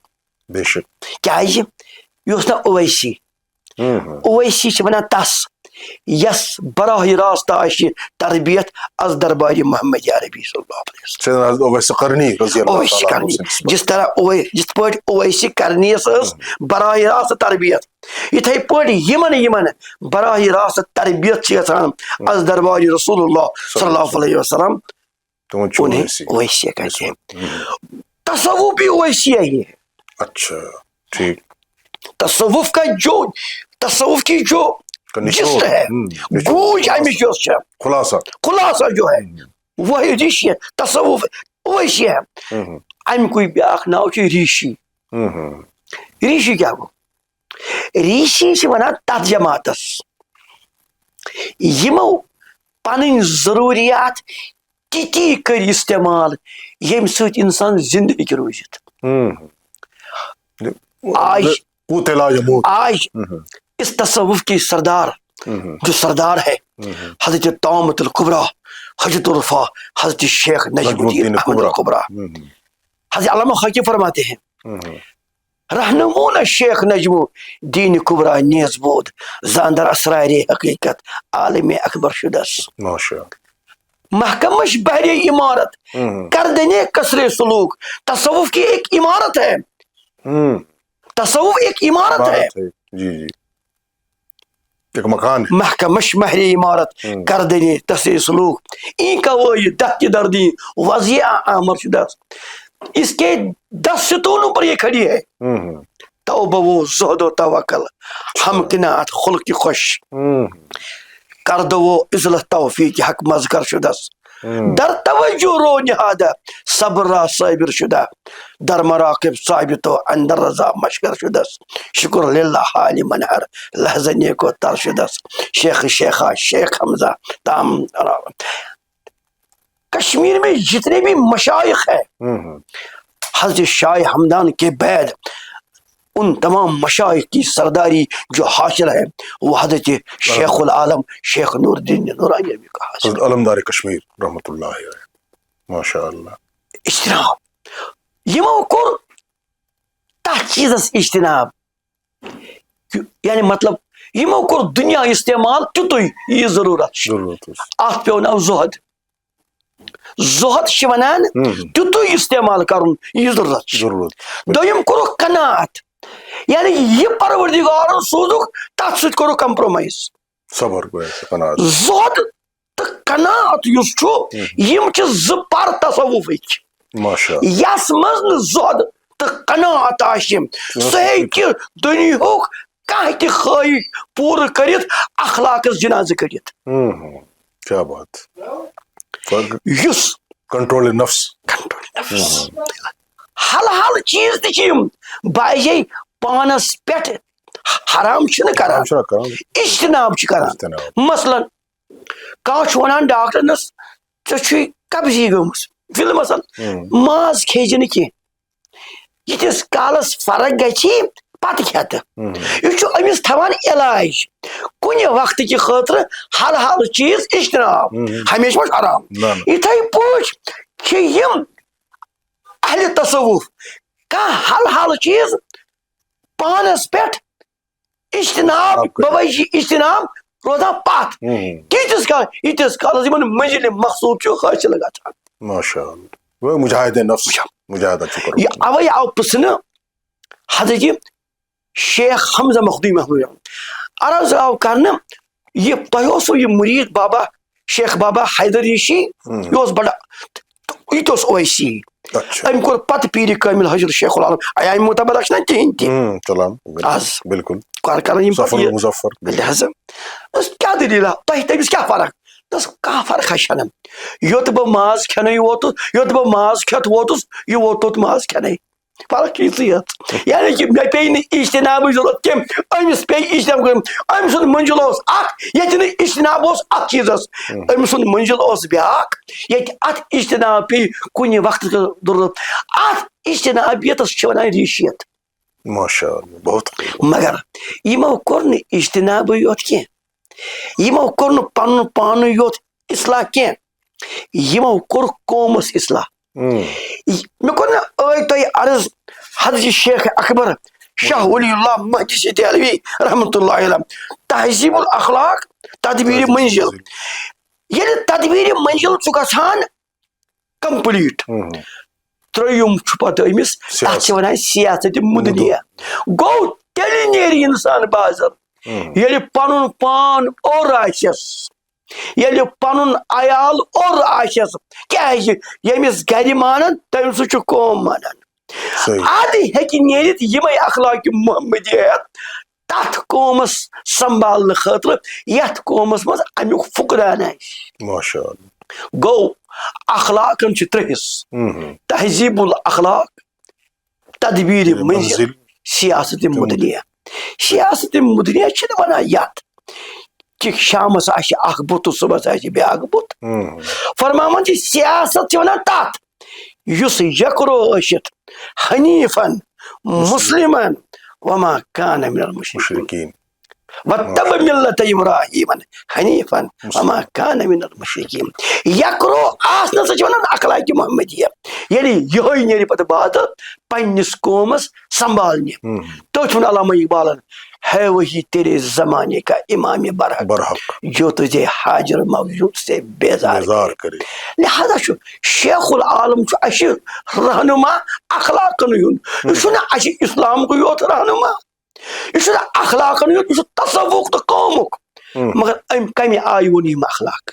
بے شک کیٛازِ یہِ اوس نا اویسی اویسی چھِ ونان تس یس براہ راست آسہِ تربیت از دربارِ محمد عربی صلی اللہ علیہ وسلم اویسی کرنی جس پٲٹھۍ اویسی کرنیس ٲس براہ راست تربیت یِتھے پٲٹھۍ یِمن براہ راست تربیت چھِ یژھان از دربارِ رسول اللہ صلی اللہ علیہ وسلم انہیں اویسی کہتے ہیں تصوف بھی اویسی ہے یہ اچھا ٹھیک تصوف کا جو تصوف کی جو جسٹ ہے گوج امچ جو خلاصہ جو ہے وہی ریشی ہے تصوف اویسی ہے امکُے بیاکھ ناو چھُ ریشی ریشی کیٛاہ گوٚو ریشی چھِ ونان تتھ جماعتس یِمو پنٕنۍ ضروٗریات تِتی کٔرۍ استعمال ییٚمہِ سۭتۍ انسان زندٕ ہیٚکہِ روٗزِتھ آج اس تصوف کی سردار جو سردار ہے حضرت طامت الکبریٰ حضرت الرفا حضرت شیخ نجم الدین احمد الکبریٰ حضرت علامہ خاکی فرماتے ہیں رہنمون شیخ نجم الدین کبریٰ نیز بود زاندر اسرار حقیقت عالم اکبر شدس محکمش بحر عمارت کردنے کسر سلوک تصوف کی ایک عمارت ہے تصوف ایک عمارت ہے جی جی ایک مکان ہے محکمش مہر عمارت کردنے تسے سلوک این کا وہ یہ دہتی دردی وضیع آمر شدہ اس کے 10 ستونوں پر یہ کھڑی ہے توبہ و زہد و توکل ہم کنات خلق خوش کردو عزلت توفیق حق مذکر شدس در توجہ رو نہادہ صبر را صابر شدہ در مراقب ثابت و اندر رضا مشکر شدس شکر للہ حال منہر لحظہ نیک و تر شدس شیخ شیخہ شیخ حمزہ تام. کشمیر میں جتنے بھی مشائخ ہیں حضرت شاہ ہمدان کے بعد ان تمام مشائخ کی سرداری جو حاصل ہے وہ حضرت شیخ العالم شیخ نور الدین نورانی بھی کا حاصل ہے. علمدار کشمیر رحمۃ اللہ علیہ ماشاء اللہ. اجتناب یمو کور تہ چیزس اجتناب یعنی مطلب یمو کور دنیا استعمال تیُتُے یہ ضرورت ات پیو ناو زہد. زہد چھ ونان تیُتُے استعمال کرن یہ ضرورت. دویم کورُکھ قناعت یعنی یہ پروردگارن سوزُکھ تتھ سۭتۍ کورُکھ کمپرومائز. صبر قناعت. زہد تہٕ قناعت یُس چھُ یم چھِ زٕ پر تصوفٕکۍ. یس منٛز نہٕ زہد تہٕ قناعت آسہِ سُہ ہیٚکہِ دُنیہُک کانٛہہ تہِ خٲہِش پوٗرٕ کٔرِتھ اخلاقس جنازٕ کٔڑِتھ. کیا بات. یُس کنٹرول نفس. حل حل چیز تہِ چھِ یِم باجے پانس پٮ۪ٹھ حرام چھِنہٕ کران اجتناب چھِ کران. مثلاً کانٛہہ چھُ ونان ڈاکٹرنس ژےٚ چھُے قبضی گٔمٕژ فِل مثلاً ماز کھیٚیہِ نہٕ کینٛہہ ییٖتِس کالس فرق گژھی پتہٕ کھٮ۪تہٕ. یہِ چھُ أمِس تھاوان علاج کُنہِ وقتہٕ کہِ خٲطرٕ حل حل چیٖز اجتناب ہمیشہ ما چھُ حرام. یِتھے پٲٹھۍ چھِ یِم اہلِ تصوف کانٛہہ حل حل چیٖز پانس پٮ۪ٹھ اجتناب بوٲجی اجتناب روزان پتھ تیٖتِس کالس ییٖتِس کالس یِمن منزِلِ مقصوٗد چھُ حٲصِل گژھان. ماشاء اللہ. مجاہدہ نفس مجاہدہ چھُ کرُن. اوے آو پرژھنہٕ حضرت شیخ حمزہ مخدوٗم محمود عرض آو کرنہٕ یہ تۄہہِ اوسوٕ یہِ مُریٖد بابا شیخ بابا حیدر ریٖشی یہِ اوس بڑٕ یہِ تہِ اوس اویسی. أمۍ کوٚر پتہٕ پیٖرِ کٲمِل حضرت شیخ العالم اَمہِ مُتبرک چھِنہ کِہیٖنۍ تہِ آز کران یِم لہذا کیٛاہ دٔلیٖلہ تۄہہِ تٔمِس کیٛاہ فرق دوٚپُس کانٛہہ فرقا چھنہٕ یوٚت بہٕ ماز کھٮ۪نَے ووتُس یوٚت بہٕ ماز کھٮ۪تھ ووتُس یہِ ووت توٚت ماز کھٮ۪نَے فرق چھِ یِژٕے یٲژ. یعنی کہِ مےٚ پیٚیہِ نہٕ اجتنابٕچ ضروٗرت کینٛہہ أمِس پیٚیہِ اجتناب کرُن. أمۍ سُنٛد منزِل اوس اکھ ییٚتہِ نہٕ اجتناب اوس اتھ چیٖزس أمۍ سُنٛد منزِل اوس بیاکھ ییٚتہِ اتھ اجتناب پیٚیہِ کُنہِ وقتہٕ ضروٗرت. اتھ اجتنابیتس چھِ ونان ریٖشیت. مگر یِمو کوٚر نہٕ اجتنابٕے یوت کینٛہہ یِمو کوٚر نہٕ پنُن پانٕے یوت اصلاح کینٛہہ یِمو کوٚرُکھ قومس اصلاح. مےٚ کوٚر نہٕ ٲدۍ تۄہہِ عرض حضرت شیخ اکبر شاہ ولی اللہ مہدی دہلوی رحمۃ اللہ علیہ تہذیب الاخلاق تدبیر منزل. ییٚلہِ تدبیر منزل چھُ گژھان کمپلیٖٹ ترٛیٚیِم چھُ پتہٕ أمِس تتھ چھِ ونان سیاست مدنیہ. گوٚو تیٚلہِ نیرِ انسان بازر ییٚلہِ پنُن پان اور آسٮ۪س ییٚلہِ پنُن عیال اور آسٮ۪س کیازِ ییٚمِس گرِ مانن تٔمۍ سُہ چھُ قوم مانان. ادٕ ہیٚکہِ نیٖرِتھ یِمے اخلاقِ محمدی ہٮ۪تھ تتھ قومس سنبھالنہٕ خٲطرٕ یتھ قومس منٛز امیُک فُقدان آسہِ. گوٚو اخلاقن چھِ ترٛےٚ حصہٕ تہذیب الاخلاق تدبیر منزل سیاست مدنیہ. سیاست مدنیہ چھِنہٕ ونان یتھ کہ شامس آسہِ اکھ بُت تہٕ صبحس آسہِ بیاکھ بُت. فرماوان چھِ سیاست چھِ ونان تتھ یُس یکرو ٲسِتھ حنیٖفن مسلمن وما کان من المشرکین واتبع ملت ابراہیم حنیفا وما کان من المشرکین. یکرو آسنہٕ سۭتۍ چھِ ونان اخلاقِ محمدیہ. ییٚلہِ یِہوے نیرِ پتہٕ بازر پننِس قومس سنبھالنہِ. تٔتھۍ ووٚن علامہ اقبالن ہے وہی تیرے زمانے کا امام برحق جو تجھے حاضر موجود سے بیزار کرے. لہذا چھُ شیخ العالم چھُ اسہِ رہنما اخلاقن ہُنٛد. یہِ چھُنہٕ اسہِ اسلامکُے یوت رہنما یہِ چھُنہٕ اخلاقن یوت یہِ چھُ تصوُق تہٕ قومُک. مگر أمۍ کمہِ آیہِ ووٚن یِم اخلاق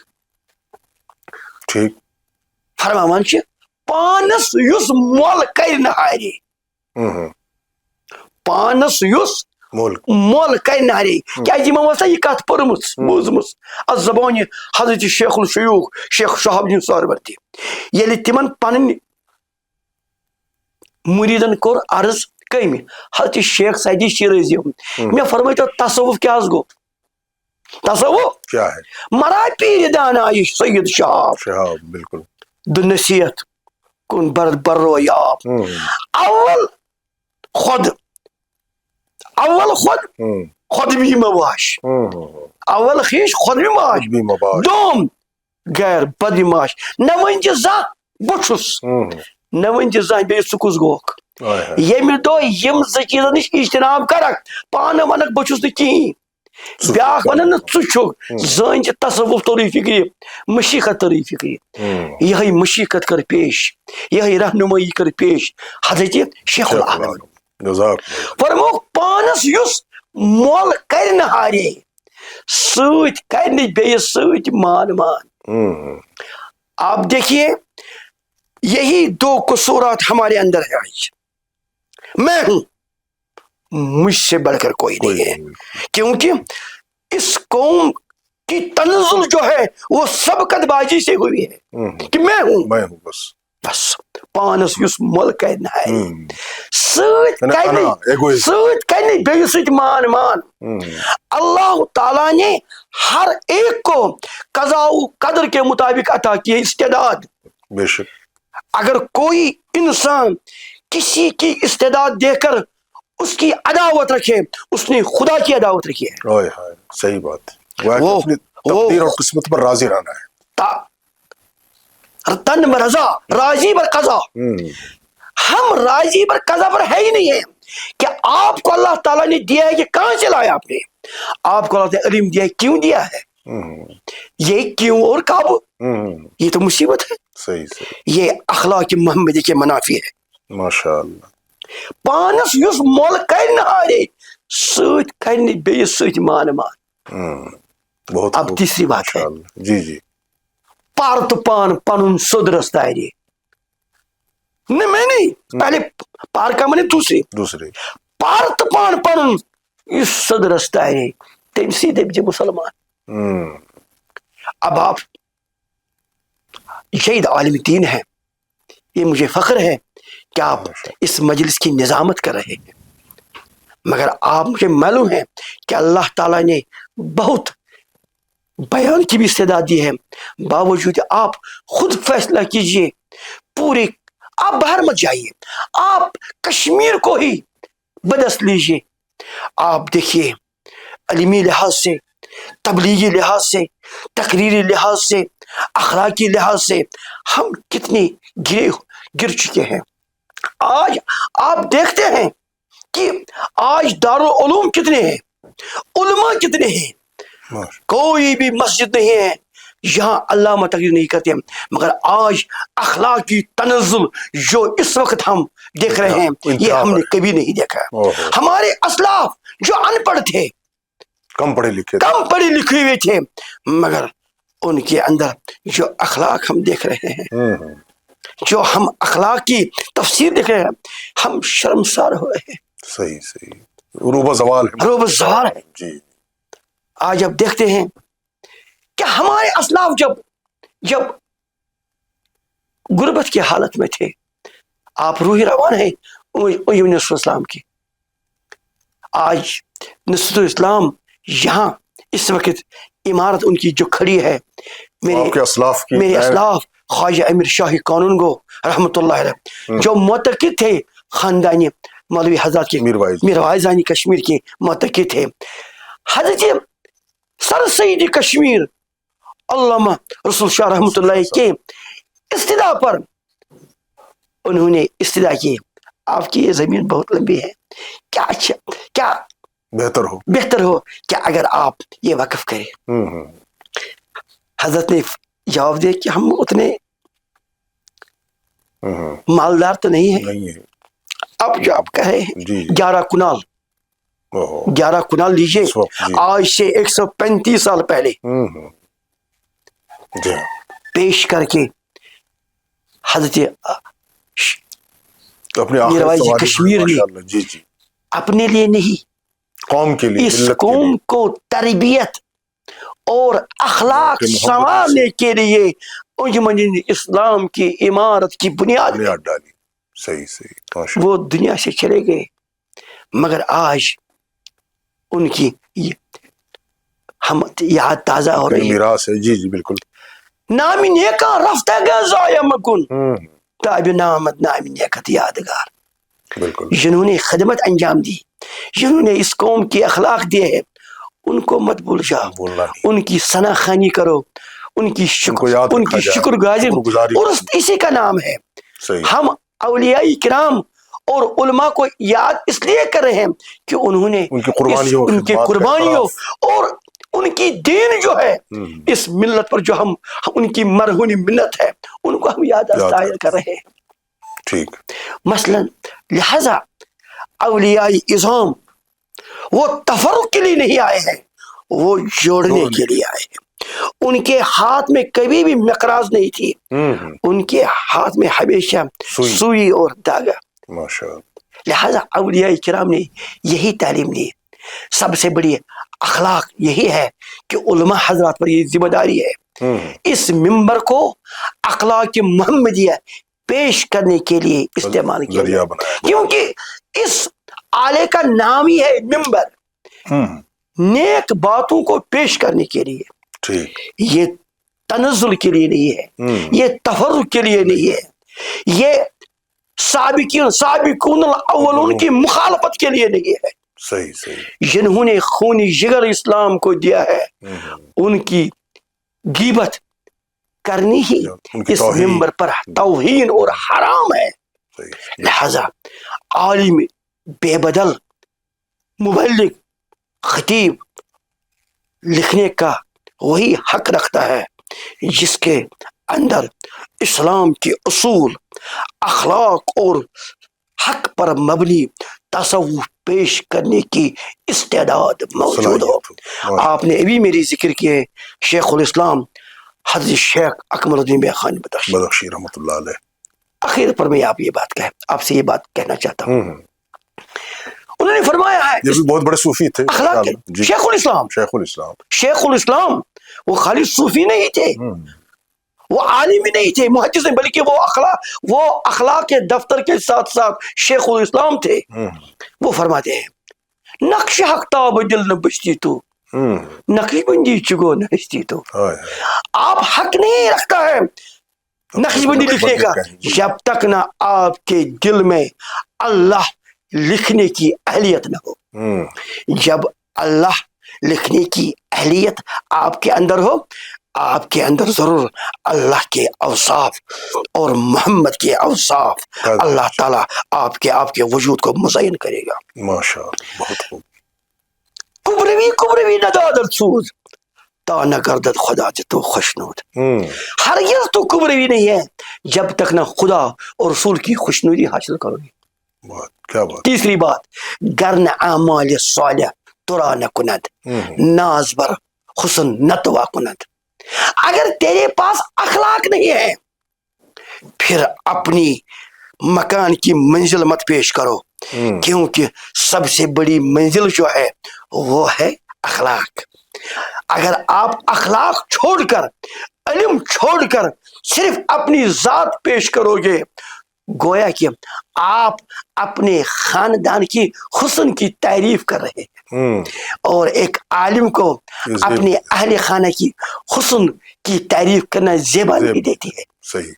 فرماوان چھِ پانس یُس مۄل کرِ نہٕ ہارِ پانس یُس مول کر نہرے کیازِ یِمو ٲسا یہِ کتھ پٔرمٕژ بوٗزمٕژ اتھ زبانہِ حضرت شیخ الشیوخ شیخ شہاب الدین سہروردی ییٚلہِ تِمن پنٕنۍ مُریٖدن کوٚر عرض کٔمۍ حضرت شیخ سعدی شیرازی مےٚ فرمٲیتو تصوُف کیٛاہ حظ گوٚو تصوُف مرا پیٖرِ دانایہِ سید شہاب بالکل نصیحت کُن برو آب اول خود بھی مباش اول خیش خود بھی مباش دوم غیر بد ماش نہ ونجہِ زانٛہہ بہٕ چھُس نہ ونجہِ زانٛہہ بیٚیہِ ژٕ کُس گوکھ ییٚمہِ دۄہ یِم زٕ چیٖزن نِش اجتناب کرکھ پانہٕ ونکھ بہٕ چھُس نہٕ کِہیٖنۍ بیاکھ ونن نہٕ ژٕ چھُکھ زٲنۍ چھِ تصوُف توٚرٕے فِکرِ مشیٖقت توٚرٕے فِکرِ یِہے مشیٖقت کر پیش یِہے رہنمٲیی کر پیش حضرت شیخ العالم فرموکھ پانس یُس مول کرِ نہٕ ہارے سۭتۍ کرِ نہٕ بیٚیِس سۭتۍ مان آپ دیکھیے یہی دو قصورات ہمارے اندر ہے آج میں ہوں مجھ سے بڑھ کر کوئی نہیں ہے کیونکہ اس قوم کی تنزل جو ہے وہ سبقت بازی سے ہوئی ہے کہ میں ہوں بس پانس یُس مول کرِ نہٕ ہارے سۭتۍ کرِ نہٕ بیٚیِس سۭتۍ مان اللہ تعالیٰ نے ہر ایک کو قضاء و قدر کے مطابق عطا کیے استعداد اگر کوئی انسان کسی کی استعداد دے کر اس کی عداوت رکھے اس نے خدا کی عداوت رکھی ہے صحیح بات تقدیر اور قسمت پر راضی رہنا ہے تن رضا راضی بر قضا ہم راضی بر قضا پر ہے ہی نہیں ہے کہ آپ کو اللہ تعالیٰ نے دیا ہے کہ کہاں سے لایا آپ نے آپ کو اللہ تعالیٰ علم دیا ہے کیوں دیا ہے یہ کیوں اور کب یہ تو مصیبت ہے صحیح یہ اخلاق محمدی کے منافی ہے ماشاء اللہ پانس یُس مول کر نہٕ ہارے سۭتۍ کر نہٕ بیٚیِس سۭتۍ مان اب تیسری بات ہے جی پار تو پان پنن سود رستارے نہیں میں نہیں پہلے پار کا میں دوسرے پار تو پان پنن اس سود رستارے تم سیدھے بھی مسلمان اب آپ شہید عالم دین ہیں یہ مجھے فخر ہے کہ آپ اس مجلس کی نظامت کر رہے ہیں مگر آپ مجھے معلوم ہے کہ اللہ تعالیٰ نے بہت بیان کی بھی استعداد دی ہے باوجود آپ خود فیصلہ کیجئے پورے آپ باہر مت جائیے آپ کشمیر کو ہی بدست لیجئے آپ دیکھیے علمی لحاظ سے تبلیغی لحاظ سے تقریری لحاظ سے اخلاقی لحاظ سے ہم کتنے گر چکے ہیں آج آپ دیکھتے ہیں کہ آج دارالعلوم کتنے ہیں علماء کتنے ہیں کوئی بھی مسجد نہیں ہے یہاں علامہ تقریر نہیں کرتے مگر آج اخلاقی تنزل جو اس وقت ہم دیکھ رہے ہیں یہ ہم نے کبھی نہیں دیکھا ہمارے اسلاف جو ان پڑھ تھے کم پڑھے لکھے ہوئے تھے مگر ان کے اندر جو اخلاق ہم دیکھ رہے ہیں جو ہم اخلاق کی تفسیر دیکھ رہے ہیں ہم شرمسار ہو رہے ہیں صحیح روب زوال ہے جی آج اب دیکھتے ہیں کہ ہمارے اسلاف جب غربت کی حالت میں تھے آپ روح روان ہیں نصرت الاسلام کی آج نصرت الاسلام یہاں اس وقت عمارت ان کی جو کھڑی ہے میرے اسلاف خواجہ امیر شاہی قانون گو رحمۃ اللہ علیہ جو معتقد تھے خاندانی مولوی حضرات کے میر وائزانی کشمیر کے معتقد تھے حضرت سر سید کشمیر علامہ رسول شاہ رحمۃ اللہ کے استدعا پر انہوں نے استدعا کی آپ کی یہ زمین بہت لمبی ہے کیا بہتر ہو کہ اگر آپ یہ وقف کریں حضرت نے جواب دیا کہ ہم اتنے مالدار تو نہیں ہیں اب جو آپ کہے 11 کنال لیجیے آج سے 135 سال پہلے پیش کر کے حضرت میروائی کشمیر نے اپنے لیے نہیں قوم کے لیے، اس ملت کے قوم لیے، کو تربیت اور اخلاق کہ محبت سنوارنے کے لیے انجمن اسلام کی عمارت کی بنیاد بنیاد ڈالی. صحیح صحیح، ماشاء وہ دنیا سے چلے گئے، مگر آج ان کی ہم یاد تازہ ہو اللہ. رہی ہے. میراث ہے. جی جی بالکل. نام نیکا رفتہ گئے ضائع مکن، ہوں، تاب نامت نام نیکت یادگار. بالکل. جنہوں نے خدمت انجام دی، جنہوں نے اس قوم کے اخلاق دیے ہیں، ان کو مت بھول جاؤ، بولنا نہیں، ان کی ثنا خوانی کرو، ان کی کو یاد ان رکھا کی جائے، شکر گزاری، شکر گزاری اور کرنی. اسی کا نام ہے. صحیح. ہم اولیاء کرام اور علماء کو یاد اس لیے کر رہے ہیں کہ انہوں نے ان کی قربانیوں، ان کی خدمات کا قربانیوں اور ان کی دین جو ہے ہوں، اس ملت پر جو ہم ان کی مرہونی ملت ہے ان کو ہم یاد ظاہر کر رہے ہیں. ٹھیک. مثلا لہذا اولیاء اعظام وہ تفرق کے لیے نہیں آئے ہیں، وہ جوڑنے کے لیے آئے ہیں. ان کے ہاتھ میں کبھی بھی مقراظ نہیں تھی، ان کے ہاتھ میں ہمیشہ سوئی اور داغا. ماشاء اللہ. لہذا اولیاء کرام نے یہی تعلیم دی. سب سے بڑی اخلاق یہی ہے کہ علماء حضرات پر یہ ذمہ داری ہے اس ممبر کو اخلاق محمدیہ پیش کرنے کے لیے استعمال کیا ذریعہ جائے، بنایا. کیونکہ اس آلے کا نام ہی ہے ممبر، نیک باتوں کو پیش کرنے کے لیے. ٹھیک. یہ تنزل کے لیے نہیں ہے، یہ تفرق کے لیے نہیں ہے، یہ سابقون الاولون کی مخالفت کے لیے نہیں ہے. صحیح صحیح. جنہوں نے خونی جگر اسلام کو دیا ہے ان کی غیبت کرنی ہی اس ممبر پر توہین اور حرام ہے. لہذا عالم بے بدل مبلغ خطیب لکھنے کا وہی حق رکھتا ہے جس کے اندر اسلام کے اصول، اخلاق اور حق پر مبنی تصوف پیش کرنے کی استعداد موجود ہو. آپ نے ابھی میری ذکر کیے شیخ الاسلام حضرت شیخ اکمل الدین بیخانی بدخشی رحمۃ اللہ علیہ. آخر پر میں آپ سے یہ بات کہنا چاہتا ہوں. انہوں نے فرمایا ہے یہ بھی بہت بڑے صوفی تھے اخلاق کے. شیخ الاسلام وہ خالی صوفی نہیں تھے، وہ عالم ہی نہیں تھے، محدث نہیں، بلکہ وہ اخلاق کے دفتر کے ساتھ ساتھ شیخ الاسلام تھے. وہ فرماتے ہیں نقش حقتاب دل نہ بچتی تو نقش بندی چگو نہ ہستی تو. آپ حق نہیں رکھتا ہے نقش بندی لکھنے کا جب تک نہ آپ کے دل میں اللہ لکھنے کی اہلیت نہ ہو. جب اللہ لکھنے کی اہلیت آپ کے اندر ہو، آپ کے اندر ضرور اللہ کے اوصاف اور محمد کے اوصاف اللہ تعالیٰ آپ کے وجود کو مزین کرے گا. ماشاء اللہ، بہت خوب. کبروی ندادت سوز تا نہ گردد خدا تو خوشنود. ہرگز تو کبروی نہیں ہے جب تک نہ خدا اور رسول کی خوشنودی حاصل کرو گے. کیا بات. تیسری بات گرن اعمال صالح ترا نہ کند ناز بر حسن نتوا کند. اگر تیرے پاس اخلاق نہیں ہے پھر اپنی مکان کی منزل مت پیش کرو، کیونکہ سب سے بڑی منزل جو ہے وہ ہے اخلاق. اگر آپ اخلاق چھوڑ کر، علم چھوڑ کر صرف اپنی ذات پیش کرو گے، گویا کہ آپ اپنے خاندان کی حسن کی تعریف کر رہے ہیں، اور ایک عالم کو اپنے اہل خانہ کی حسن کی تعریف کرنا زیبا نہیں دیتی ہے. صحیح.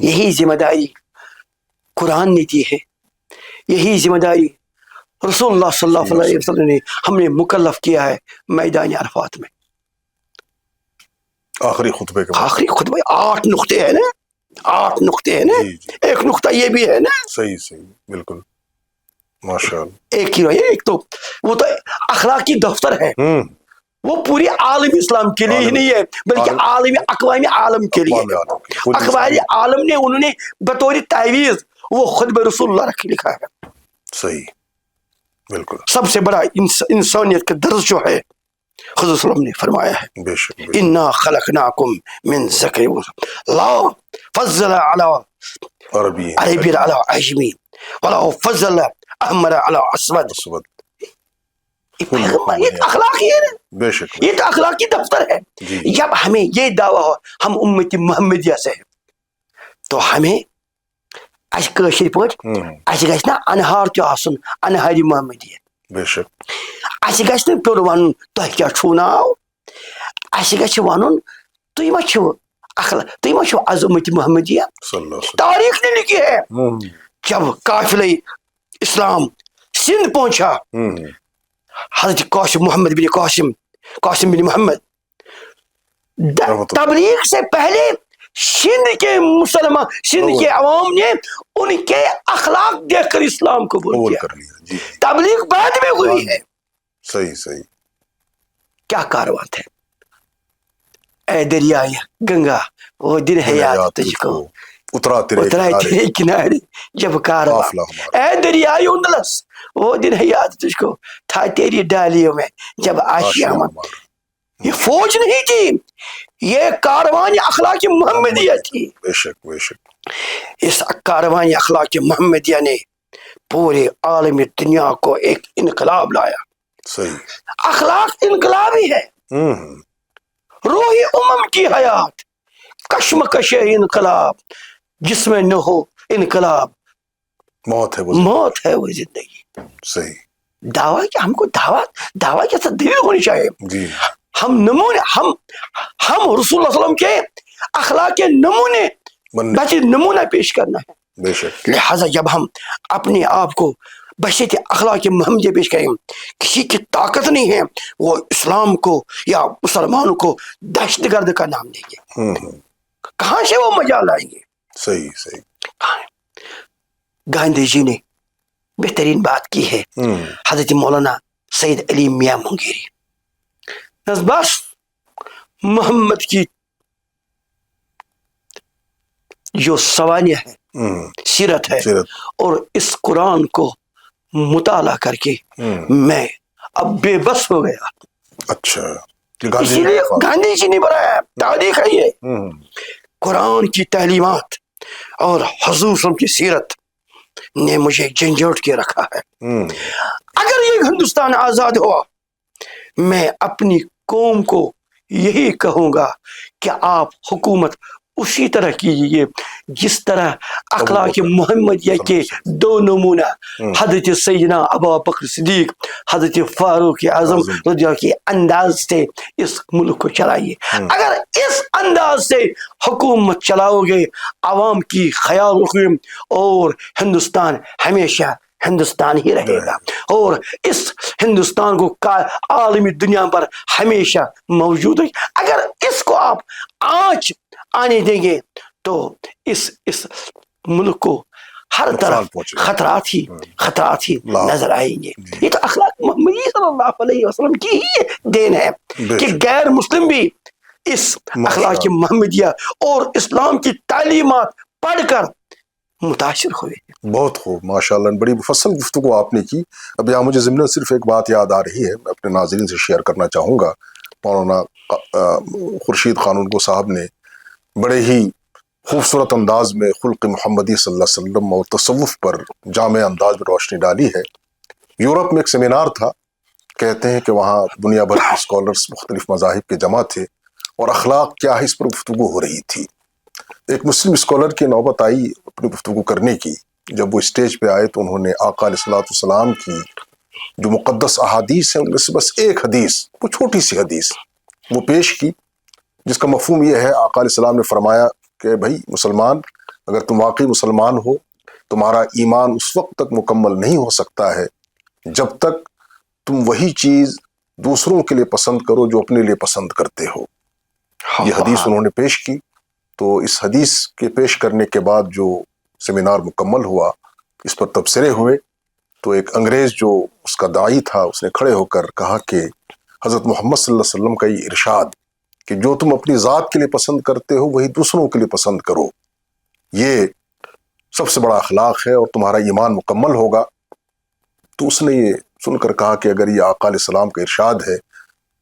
یہی ذمہ داری قرآن نے دی ہے، یہی ذمہ داری رسول اللہ صلی اللہ علیہ وسلم نے ہم نے مکلف کیا ہے میدان عرفات میں. آخری خطبے 8 نقطے ہیں نا، 8 نقطے ہیں نا. ایک نقطہ یہ بھی ہے نا. صحیح صحیح بالکل. ماشاء اللہ. ایک ہی ایک تو وہ تو اخلاقی دفتر ہے، وہ پوری عالم اسلام کے لیے ہی نہیں ہے بلکہ اقوام عالم کے لیے. اقوام عالم نے انہوں نے بطور تعویذ وہ خطبہ رسول اللہ لکھا ہے. صحیح بالکل. سب سے بڑا انسانیت کا درس جو ہے حضرت صلی اللہ علیہ وسلم نے فرمایا ہے بے شک انا خلقناکم من ذکر لا فضل علی عربی علی عجمی ولا فضل احمر علی اسود. پیغمبر یہ تو اخلاقی ہے نا، بے شک یہ تو اخلاقی دفتر ہے. جی جب ہمیں یہ دعویٰ ہو ہم امت محمدیہ سے ہیں تو ہمیں اس کاشر پٲٹھۍ اس گژھِ نا انہار تہِ آسُن انہارِ محمدیہ. بے شک اس گژھِ نہٕ پیوٚر وَنُن تۄہہِ کیٛاہ چھُو ناو، اس گژھِ وَنُن تُہۍ ما چھِو تُہۍ ما چھِو عظمت محمدیہ. صلی اللہ علیہ تاریخ نے لکھی ہے وسلم. جب قافلہ اسلام سندھ پہنچا حضرت قاسم محمد بن قاسم بن محمد تبلیغ سے پہلے سندھ کے مسلمان سندھ کے عوام نے ان کے اخلاق دیکھ کر اسلام قبول قبول کیا. کر لیا. جی تبلیغ بعد میں ہوئی ہے. صحیح صحیح. کیا کارواں تھے. اے دریائے گنگا وہ دن حیات تجھ کو اترا تیرے کنارے جب کارواں. اے دریائے اندلس وہ دن حیات تجھ کو تھا تیری ڈالیوں میں جب آشیاں. یہ فوج نہیں تھی، یہ کاروان اخلاق محمدیہ تھی. بے شک بے شک. اس کاروان اخلاق محمدیہ نے پورے عالم دنیا کو ایک انقلاب لایا. صحیح. اخلاق انقلابی ہے. روح امم کی حیات کشمکش انقلاب، جس میں نہ ہو انقلاب موت ہے وہ زندگی. صحیح. دعویٰ کہ ہم کو دعویٰ کے ساتھ دلیل ہونی چاہیے. جی ہم نمونے ہم رسول اللہ صلی اللہ علیہ وسلم کے اخلاق کے نمونہ پیش کرنا ہے. بے شک. لہٰذا جب ہم اپنے آپ کو بحیثیت اخلاق محمدیہ پیش کریں، کسی کی طاقت نہیں ہے وہ اسلام کو یا مسلمانوں کو دہشت گرد کا نام دیں گے. کہاں سے وہ مجال لائیں گے. صحیح صحیح. گاندھی جی نے بہترین بات کی ہے. حضرت مولانا سید علی میاں منگیری بس محمد کی جو سوانح ہے سیرت ہے اور اس قرآن کو مطالعہ کر کے میں اب بے بس ہو گیا. اچھا. اسی لیے گاندھی جی نے بنایا تاریخ ہے یہ. قرآن کی تعلیمات اور حضور صلی اللہ علیہ وسلم کی سیرت نے مجھے جھنجھوڑ کے رکھا ہے. اگر یہ ہندوستان آزاد ہوا میں اپنی قوم کو یہی کہوں گا کہ آپ حکومت اسی طرح کیجیے جس طرح اخلاق محمدیہ کے دو نمونہ حضرت سیدنا ابو بکر صدیق حضرت فاروق اعظم رضی اللہ کے انداز سے اس ملک کو چلائیے. اگر اس انداز سے حکومت چلاؤ گے عوام کی خیال رکھیں اور ہندوستان ہمیشہ ہندوستان ہی رہے گا اور اس ہندوستان کو عالمی دنیا پر ہمیشہ موجود ہے. اگر اس کو آپ آنچ آنے دیں گے تو اس ملک کو ہر طرف خطرات ہی نظر آئیں گے. یہ تو اخلاق محمدی صلی اللہ علیہ وسلم کی ہی دین ہے کہ غیر مسلم بھی اس اخلاق محمدیہ اور اسلام کی تعلیمات پڑھ کر متاثر ہوئے. بہت خوب ماشاء اللہ. بڑی مفصل گفتگو آپ نے کی. اب یہاں مجھے ضمن صرف ایک بات یاد آ رہی ہے، میں اپنے ناظرین سے شیئر کرنا چاہوں گا. مولانا خورشید خانون صاحب نے بڑے ہی خوبصورت انداز میں خلق محمدی صلی اللہ علیہ وسلم اور تصوف پر جامع انداز میں روشنی ڈالی ہے. یورپ میں ایک سیمینار تھا، کہتے ہیں کہ وہاں دنیا بھر کے اسکالرس مختلف مذاہب کے جمع تھے اور اخلاق کیا ہے اس پر گفتگو ہو رہی تھی. ایک مسلم اسکالر کی نوبت آئی اپنی گفتگو کرنے کی. جب وہ اسٹیج پہ آئے تو انہوں نے آقا علیہ الصلوۃ والسلام کی جو مقدس احادیث ہیں ان میں سے بس ایک حدیث، وہ چھوٹی سی حدیث وہ پیش کی، جس کا مفہوم یہ ہے آقا علیہ السلام نے فرمایا کہ بھائی مسلمان، اگر تم واقعی مسلمان ہو تمہارا ایمان اس وقت تک مکمل نہیں ہو سکتا ہے جب تک تم وہی چیز دوسروں کے لیے پسند کرو جو اپنے لیے پسند کرتے ہو. یہ حدیث انہوں نے پیش کی. تو اس حدیث کے پیش کرنے کے بعد جو سیمینار مکمل ہوا اس پر تبصرے ہوئے. تو ایک انگریز جو اس کا داعی تھا اس نے کھڑے ہو کر کہا کہ حضرت محمد صلی اللہ علیہ وسلم کا یہ ارشاد کہ جو تم اپنی ذات کے لیے پسند کرتے ہو وہی دوسروں کے لیے پسند کرو، یہ سب سے بڑا اخلاق ہے اور تمہارا ایمان مکمل ہوگا. تو اس نے یہ سن کر کہا کہ اگر یہ آقا علیہ السلام کا ارشاد ہے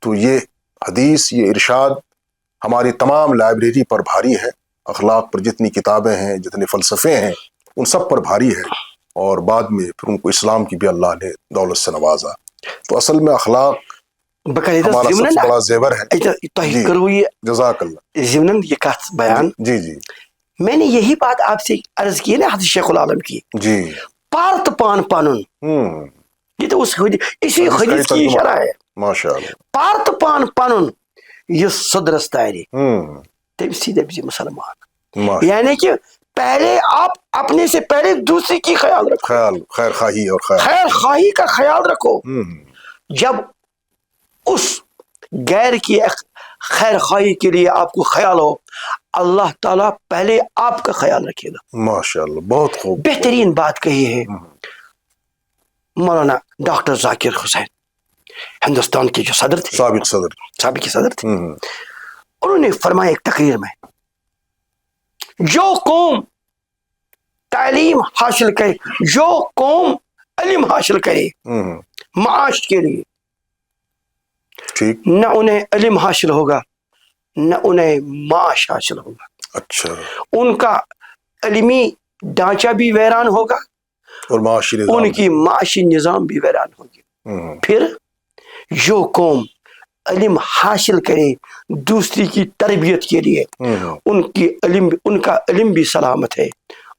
تو یہ حدیث، یہ ارشاد ہماری تمام لائبریری پر بھاری ہے. اخلاق پر جتنی کتابیں ہیں، جتنے فلسفے ہیں، ان سب پر بھاری ہے. اور بعد میں پھر ان کو اسلام کی بھی اللہ نے دولت سے نوازا. تو اصل میں اخلاق بقاعدہ ہمارا سب سے بڑا زیور ہے. جی کرو یہ جزاک اللہ. ضمن یہ کت بیان. جی جی میں نے یہی بات آپ سے عرض کی نا حضرت شیخ العالم کی. جی پارت پان پنن یہ تو اسی حدیث کی اشارہ ہے. ماشاء اللہ. پارت پان پنن یہ صدرس تاری تم سیدھے بھی مسلمان. یعنی کہ پہلے آپ اپنے سے پہلے دوسری کی خیال رکھو. خیر خواہی اور خیر خواہی کا خیال رکھو. جب اس غیر کی خیر خواہی کے لیے آپ کو خیال ہو اللہ تعالیٰ پہلے آپ کا خیال رکھے گا. ماشاء اللہ بہت خوب. بہترین بات کہی ہے مولانا ڈاکٹر ذاکر حسین ہندوستان کے جو صدر تھے سابق صدر تھے. انہوں نے فرمایا ایک تقریر میں جو قوم تعلیم حاصل کرے جو قوم علم حاصل کرے معاش کے لیے ٹھیک نہ انہیں علم حاصل ہوگا نہ انہیں معاش حاصل ہوگا. اچھا. ان کا علمی ڈھانچہ بھی ویران ہوگا اور معاشی نظام ان کی معاشی نظام بھی ویران ہوگی. پھر جو قوم علم حاصل کرے دوسری کی تربیت کے لیے ان کا علم بھی سلامت ہے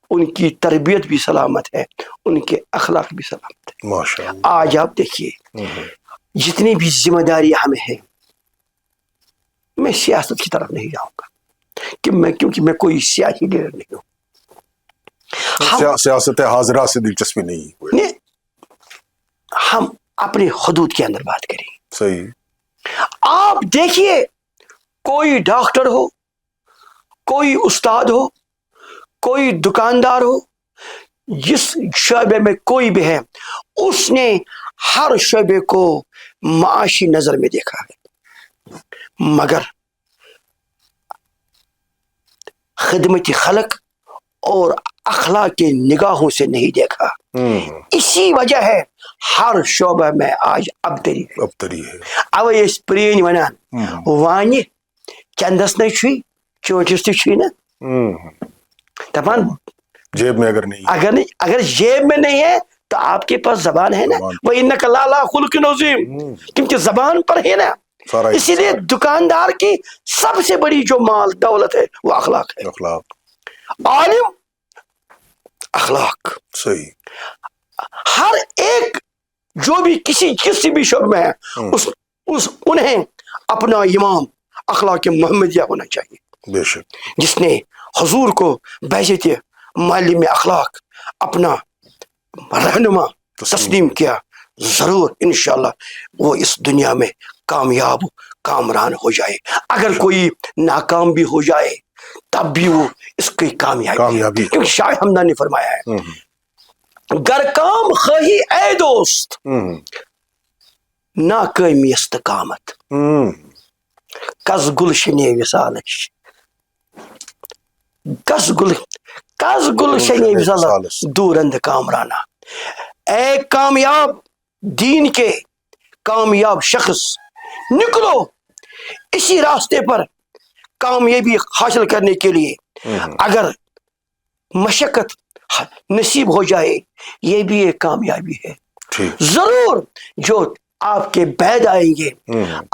ان کی تربیت بھی سلامت ہے ان کے اخلاق بھی سلامت ہے. ماشاء اللہ. آج آپ دیکھیے جتنی بھی ذمہ داری ہمیں ہے میں سیاست کی طرف نہیں جاؤں گا کیونکہ میں کوئی سیاسی لیڈر نہیں ہوں. سیاست حاضرہ سے دلچسپی نہیں. ہم اپنے حدود کے اندر بات کریں. صحیح. آپ دیکھیے کوئی ڈاکٹر ہو کوئی استاد ہو کوئی دکاندار ہو جس شعبے میں کوئی بھی ہے اس نے ہر شعبے کو معاشی نظر میں دیکھا ہے مگر خدمت خلق اور اخلاق کے نگاہوں سے نہیں دیکھا. اسی وجہ ہے ہر شعبہ میں آج ابتری ہے. اوے اس پرین ونان وانہ چندس نہ چھ چوٹس تہ نا دپان جیب میں اگر جیب میں نہیں ہے تو آپ کے پاس زبان ہے نا. وَإِنَّكَ لَعَلَىٰ خُلُقٍ عَظِيمٍ کیونکہ زبان پر ہے نا. اسی لیے دکاندار کی سب سے بڑی جو مال دولت ہے وہ اخلاق ہے. عالم اخلاق. صحیح. ہر ایک جو بھی کسی بھی شعبے میں ہے انہیں اپنا امام اخلاق محمدیہ ہونا چاہیے. بے شک. جس نے حضور کو بعثت معلم اخلاق اپنا رہنما تسلیم کیا ضرور انشاءاللہ وہ اس دنیا میں کامیاب کامران ہو جائے. اگر کوئی ناکام بھی ہو جائے تب بھی وہ اس کی کامیابی کیونکہ شاہ حمدان نے فرمایا ہے گر کام خواہی اے دوست ناکامی استقامت کس گلشنے وصالش کس گلشنے وصالش دورند کامرانہ. اے کامیاب دین کے کامیاب شخص نکلو اسی راستے پر کامیابی حاصل کرنے کے لیے. اگر مشقت نصیب ہو جائے یہ بھی ایک کامیابی ہے. ضرور جو آپ کے بعد آئیں گے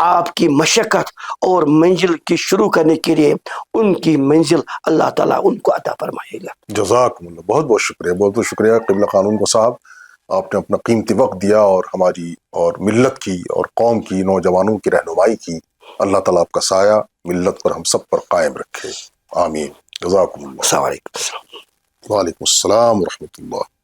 آپ کی مشقت اور منزل کی شروع کرنے کے لیے ان کی منزل اللہ تعالیٰ ان کو عطا فرمائے گا. جزاکم اللہ. بہت بہت شکریہ. بہت بہت شکریہ قبلہ قانون کو صاحب. آپ نے اپنا قیمتی وقت دیا اور ہماری اور ملت کی اور قوم کی نوجوانوں کی رہنمائی کی. اللہ تعالیٰ آپ کا سایہ ملت پر ہم سب پر قائم رکھے. آمین. جزاکم اللہ. السلام علیکم. وعلیکم السلام ورحمۃ اللہ.